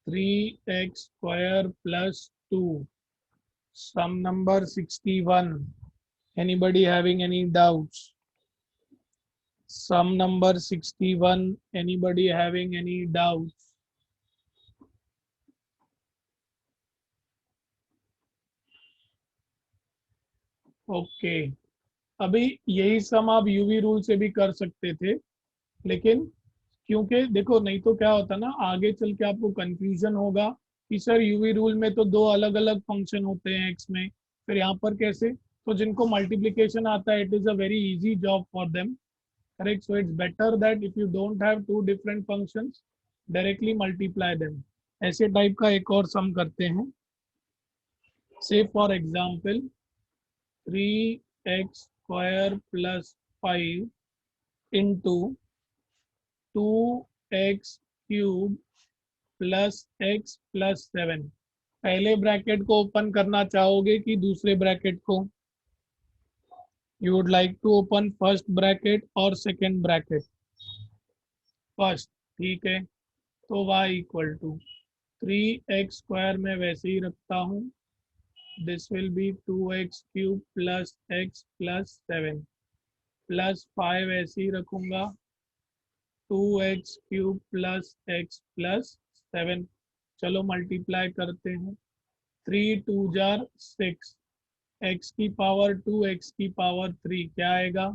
3x square plus 2. Sum number 61. Anybody having any doubts? Sum number 61. Anybody having any doubts? Okay, अभी यही सम आप UV rule से भी कर सकते थे, लेकिन क्योंकि देखो नहीं तो क्या होता ना, आगे चल के आपको कंफ्यूजन होगा कि सर यूवी रूल में तो दो अलग अलग फंक्शन होते हैं एक्स में, फिर यहाँ पर कैसे? तो जिनको मल्टीप्लिकेशन आता है, it is a very easy job for them, correct. So it's better that if you don't have two different functions, directly multiply them. ऐसे टाइप का एक और सम करते हैं, say for example 3x square plus 5 into 2x cube plus x plus 7। पहले bracket को open करना चाहोगे कि दूसरे ब्रैकेट को? You would like to open first bracket और सेकेंड ब्रैकेट? फर्स्ट, ठीक है। तो y equal to 3x square में वैसे ही रखता हूँ, this will B 2x cube plus x plus 7, plus 5 ऐसे ही रखूँगा, 2x cube plus x plus 7। चलो मल्टीप्लाई करते हैं, 3 2 जार 6, x की पावर 2 x की पावर 3 क्या आएगा?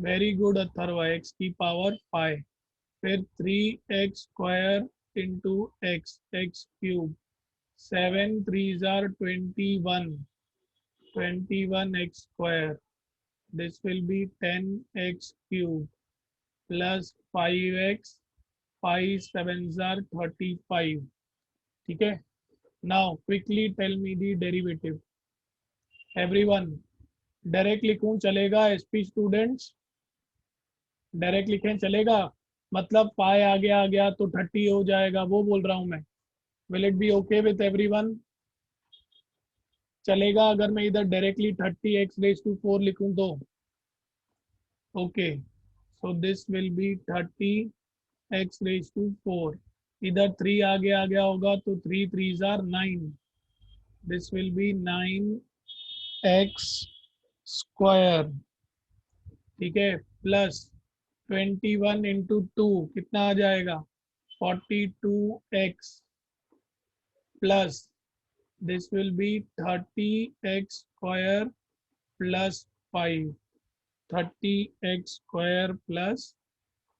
वेरी गुड अथर्वा, x की पावर 5, फिर 3x square into x, x cube, 7 3 jar 21, 21x square, this will B 10x cube plus 5x, 5 7 jar 35। ठीक है, नाउ क्विकली टेल मी दी डेरिवेटिव। एवरीवन, डायरेक्ट लिखूं चलेगा? SP students direct लिखें चलेगा? मतलब पाई आगे आ गया तो 30 हो जाएगा, वो बोल रहा हूं मैं। Will it be okay with everyone? चलेगा अगर मैं इधर डायरेक्टली 30x रेज टू 4 लिखूं तो? Okay, so this will be 30x raise to 4, इधर 3 आगे आ गया होगा तो 3 3 jar 9, this will B 9x square, ठीक है, प्लस 21 इंटू 2 कितना आ जाएगा? 42x, plus this will be 30x square plus 5, 30x square plus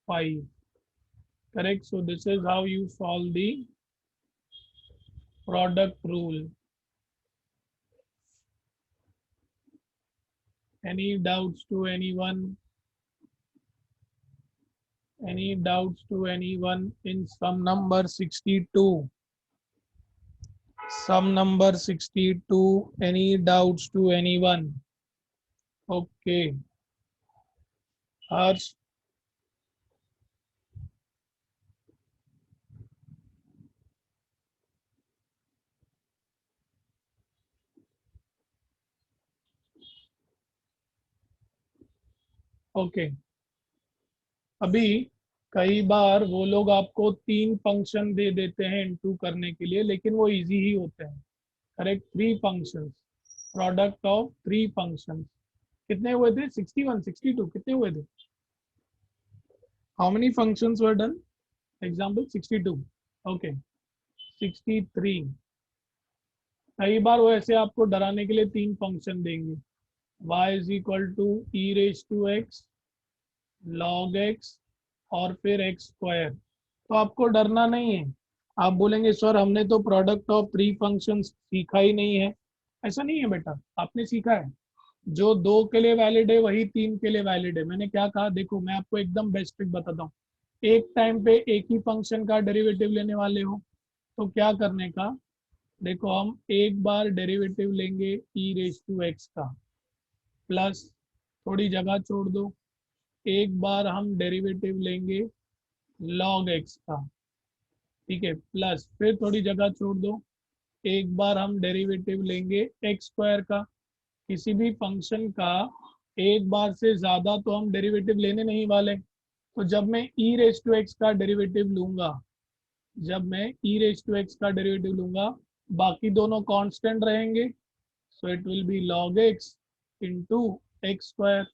5, correct? So this is how you solve the product rule. Any doubts to anyone? Any doubts to anyone in sum number 62? Sum number 62, any doubts to anyone? Okay, Harsh. Okay, अभी कई बार वो लोग आपको 3 function दे देते हैं into करने के लिए, लेकिन वो इजी ही होते हैं, correct. 3 functions, product of 3 functions. कितने हुए थे? 61 62 कितने हुए थे? How many functions were done? Example 62. Okay 63. कई बार वो ऐसे आपको डराने के लिए 3 फंक्शन देंगे, y is equal to e raise to x, log x और फिर एक्स स्क्वायर। तो आपको डरना नहीं है। आप बोलेंगे सर हमने तो प्रोडक्ट ऑफ 3 फंक्शंस सीखा ही नहीं है। ऐसा नहीं है बेटा, आपने सीखा है। जो 2 के लिए वैलिड है वही 3 के लिए वैलिड है। मैंने क्या कहा, देखो मैं आपको एकदम बेस्ट ट्रिक बताता हूँ। एक टाइम पे एक ही फंक्शन का डेरिवेटिव लेने वाले हो तो क्या करने का, देखो हम एक बार डेरिवेटिव लेंगे ई रेज टू एक्स का, प्लस थोड़ी जगह छोड़ दो, एक बार हम डेरिवेटिव लेंगे लॉग एक्स का, ठीक है, प्लस फिर थोड़ी जगह छोड़ दो, एक बार हम डेरिवेटिव लेंगे एक्स स्क्वायर का। किसी भी फंक्शन का एक बार से ज़्यादा तो हम डेरिवेटिव लेने नहीं वाले। तो जब मैं ई रेज टू एक्स का डेरिवेटिव लूँगा, जब मैं ई रेज टू एक्स का डेरिवेटिव लूँगा, बाकी दोनों कांस्टेंट रहेंगे, so it will B log x into x square.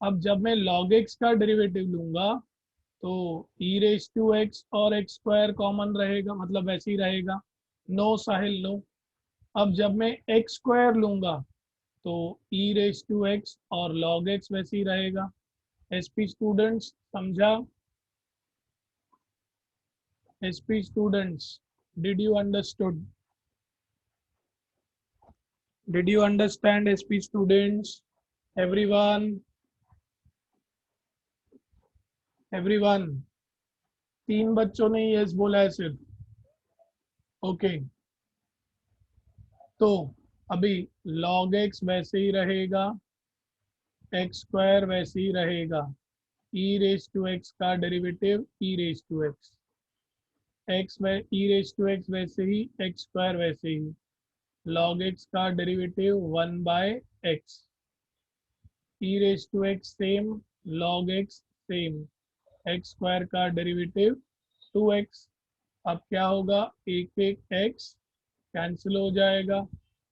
अब जब मैं log x का डेरिवेटिव लूँगा तो ई रेज टू एक्स और एक्स स्क्वायर कॉमन रहेगा, मतलब वैसे ही रहेगा। नो साहिल नो। अब जब मैं एक्स स्क्वायर लूँगा तो ई रेज टू एक्स और log x वैसे ही रहेगा। एसपी स्टूडेंट्स समझा? SP students, did you understood? Did you understand SP students? Everyone, everyone. 3 बच्चों ने यस बोला है सिर्फ। ओके तो अभी log x वैसे ही रहेगा, एक्स स्क्वायर वैसे ही रहेगा, ई रेज टू एक्स का derivative e raise to x, x e raise to x वैसे ही, एक्स स्क्वायर वैसे ही, log x का derivative 1 by x, e raise to x same, log x same, x square का derivative 2x। अब क्या होगा, एक एक x कैंसिल हो जाएगा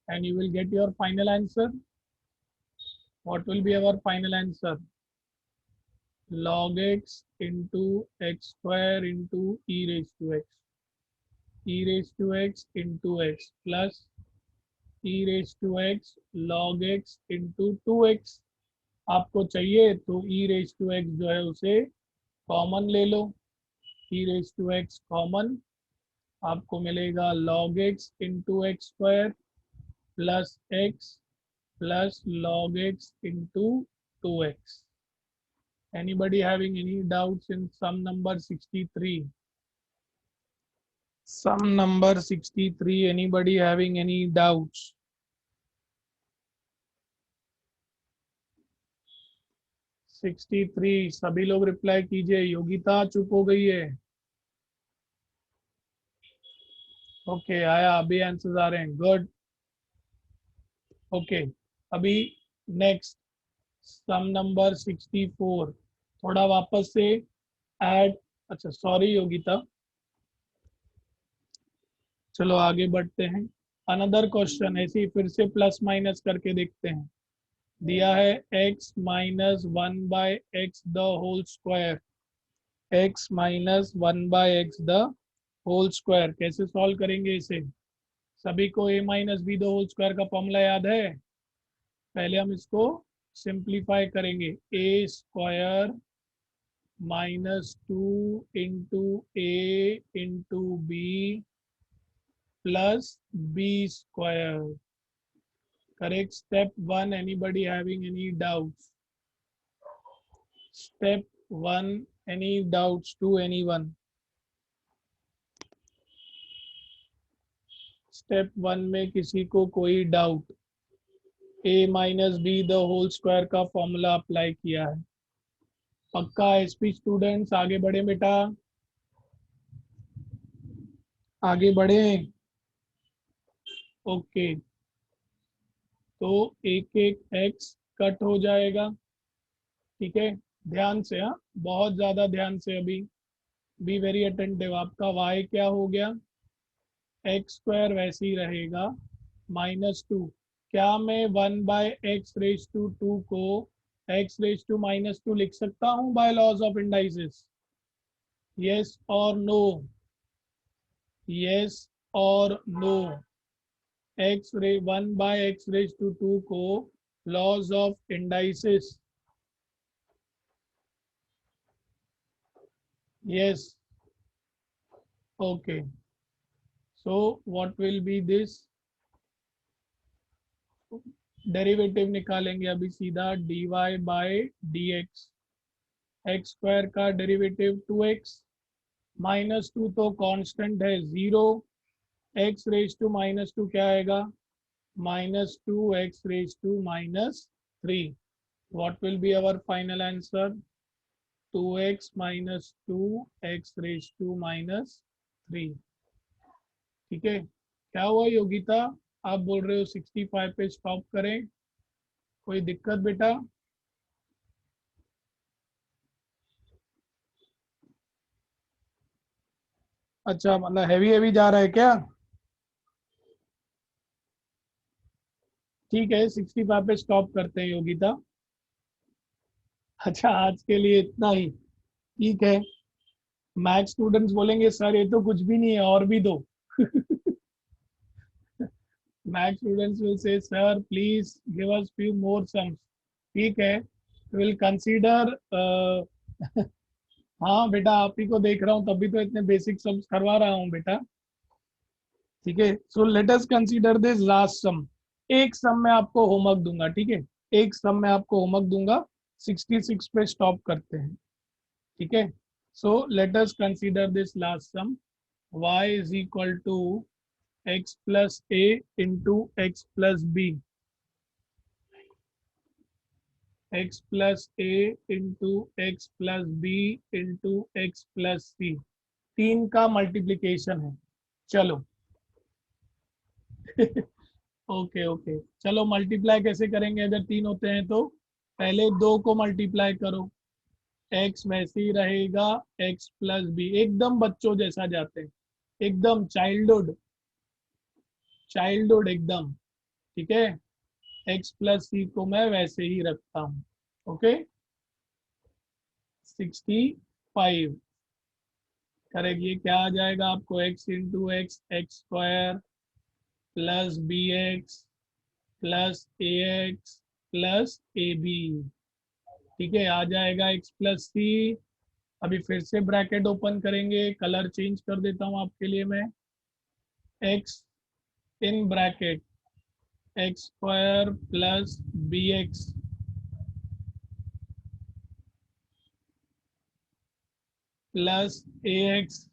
and you will get your final answer. What will be our final answer? Log x into x square into e raised to x, e raised to x into x plus e raised to x log x into 2x। आपको चाहिए तो e raised to x जो है उसे common ले लो, e raised to x common, आपको मिलेगा log x into x square plus x plus log x into 2x। Anybody having any doubts in sum number 63? Sum number 63, anybody having any doubts? Sixty three, सभी लोग reply कीजिए। योगिता चुप हो गई है। Okay आया, अभी आंसर्स आ रहे हैं, गुड। ओके अभी नेक्स्ट सम नंबर 64, थोड़ा वापस से ऐड, अच्छा सॉरी योगिता, चलो आगे बढ़ते हैं। अनदर क्वेश्चन ऐसे ही फिर से प्लस माइनस करके देखते हैं। दिया है x minus 1 by x the whole square, x minus 1 by x the whole square. कैसे सॉल्व करेंगे इसे? सभी को a minus b the whole square का फॉर्मूला याद है? पहले हम इसको सिंप्लीफाई करेंगे, a square minus 2 into a into b plus b square. Correct step 1. Anybody having any doubts? Step 1. Any doubts to anyone? Step 1 में किसी को कोई doubt? a minus b the whole square का फॉर्मूला अप्लाई किया है, पक्का? SP students आगे बढ़े बेटा, आगे बढ़े। ओके तो एक एक x कट हो जाएगा, ठीक है, ध्यान से, हाँ बहुत ज़्यादा ध्यान से, अभी बी वेरी अटेंटिव। आपका y क्या हो गया, एक्स स्क्वायर वैसे ही रहेगा माइनस 2। क्या मैं 1 बाय एक्स रेज टू 2 को x रेज टू माइनस 2 लिख सकता हूँ by laws of indices? yes or no, yes or no. x रे 1 by x raised to 2 को laws of indices, yes, okay. So what will be this? Derivative निकालेंगे अभी सीधा dy by dx, x square का derivative 2x, -2 तो constant है 0, x raise to -2 क्या आएगा, -2x raise to -3. What will be our final answer, 2x - 2x raise to -3. ठीक है, क्या हुआ योगिता, आप बोल रहे हो 65 पे स्टॉप करें, कोई दिक्कत बेटा? अच्छा, मतलब हैवी हैवी जा रहा है क्या? ठीक है, 65 पे स्टॉप करते हैं योगिता। अच्छा, आज के लिए इतना ही, ठीक है। मैथ्स स्टूडेंट्स बोलेंगे सर ये तो कुछ भी नहीं है, और भी दो। Maths students will say sir please give us few more sums, ठीक है, विल कंसीडर। हाँ बेटा, आप ही को देख रहा हूँ तभी तो इतने बेसिक सम्स करवा रहा हूँ बेटा, ठीक है। So let us consider this last sum. एक सम मैं आपको होमवर्क दूंगा, ठीक है, एक सम मैं आपको होमवर्क दूंगा। 66 पे स्टॉप करते हैं, ठीक है। So let us consider this last sum, y is equal to x plus a into x plus b, x plus a into x plus b into x plus c, तीन का multiplication है। चलो okay okay, चलो multiply कैसे करेंगे, अगर तीन होते हैं तो पहले दो को मल्टीप्लाई करो, x वैसे ही रहेगा, x प्लस बी, एकदम बच्चों जैसा जाते हैं, एकदम चाइल्डहुड, चाइल्डहुड एकदम, ठीक है। x प्लस सी को मैं वैसे ही रखता हूँ, ओके। 65 करेक्ट, ये क्या आ जाएगा आपको, x into x, x square plus b x plus a x plus a b, ठीक है, आ जाएगा x प्लस सी। अभी फिर से ब्रैकेट ओपन करेंगे, कलर चेंज कर देता हूँ आपके लिए मैं, x in bracket x square plus b x plus a x,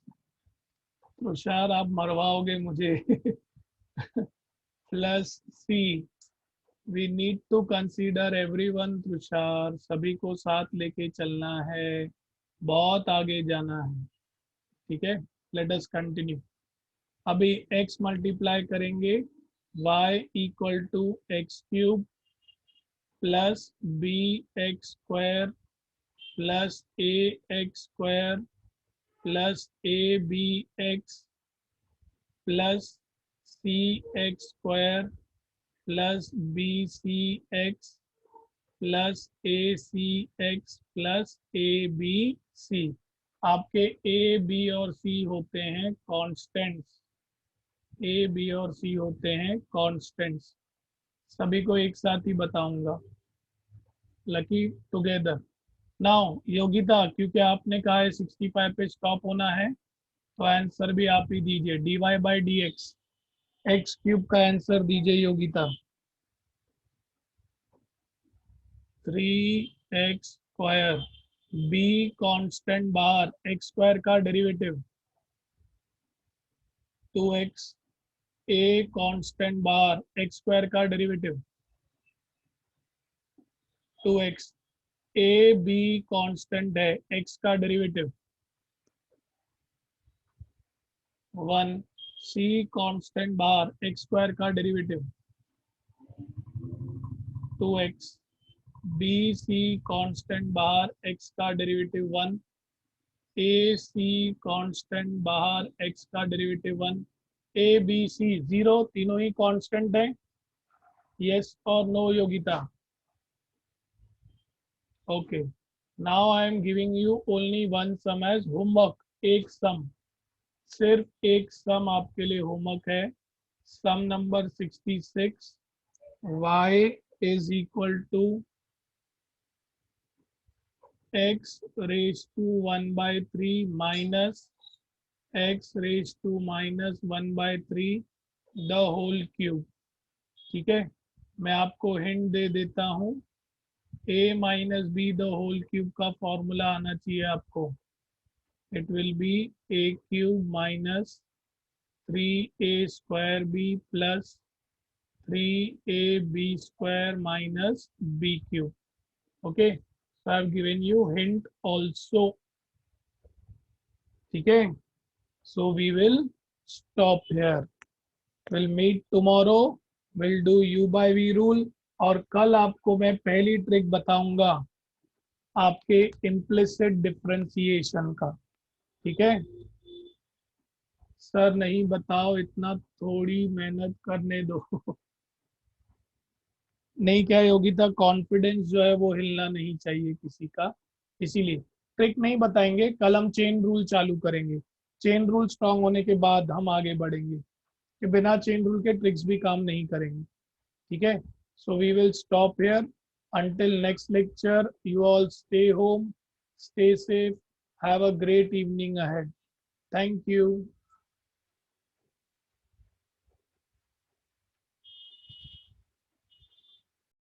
Tushar आप मरवाओगे मुझे, plus c, we need to consider everyone Tushar, सभी को साथ लेके चलना है, बहुत आगे जाना है, ठीक है। लेट अस कंटिन्यू, अभी x मल्टीप्लाई करेंगे, y equal to x cube plus b x square plus a x square plus a b x plus c x square plus b c x plus a c x plus a b c. आपके a B और सी होते हैं constants, A B और सी होते हैं constants, सभी को एक साथ ही बताऊंगा, लकी टुगेदर। नाउ योगिता, क्योंकि आपने कहा है 65 पे स्टॉप होना है, तो आंसर भी आप ही दीजिए, d y by d x, x cube का आंसर दीजिए Yogita, 3x square, b constant बार, एक्स स्क्वायर का डेरिवेटिव 2x, ए कांस्टेंट बार, एक्स स्क्वायर का derivative 2x, a b constant है, एक्स का डेरिवेटिव 1, सी कांस्टेंट बार, एक्स स्क्वायर का derivative 2x, b c constant बार, एक्स का डेरिवेटिव 1, ए सी कांस्टेंट बाहर, एक्स का डेरिवेटिव 1, ए बी सी 0, तीनों ही कांस्टेंट हैं, यस और no Yogita? Okay, now I am giving you only one sum as homework, एक sum, सिर्फ एक सम आपके लिए होमवर्क है। Sum number 66, y is equal to x raise to 1/3 minus x raise to -1/3 the whole cube. ठीक है, मैं आपको हिंट दे देता हूँ, a minus b the whole cube का फॉर्मूला आना चाहिए आपको। It will be a cube minus 3a square b plus 3ab square minus b cube. Okay, so I have given you hint also. ठीक है, so we will stop here. We'll meet tomorrow. We'll do u by v rule. और कल आपको मैं पहली trick बताऊंगा आपके implicit differentiation का। ठीक है सर, नहीं बताओ, इतना थोड़ी मेहनत करने दो। नहीं क्या योगिता, कॉन्फिडेंस जो है वो हिलना नहीं चाहिए किसी का, इसीलिए ट्रिक नहीं बताएंगे। कल हम चेन रूल चालू करेंगे, चेन रूल स्ट्रांग होने के बाद हम आगे बढ़ेंगे, कि बिना चेन रूल के ट्रिक्स भी काम नहीं करेंगे। ठीक है, so we will stop here until next lecture. You all stay home, stay safe, have a great evening ahead. Thank you.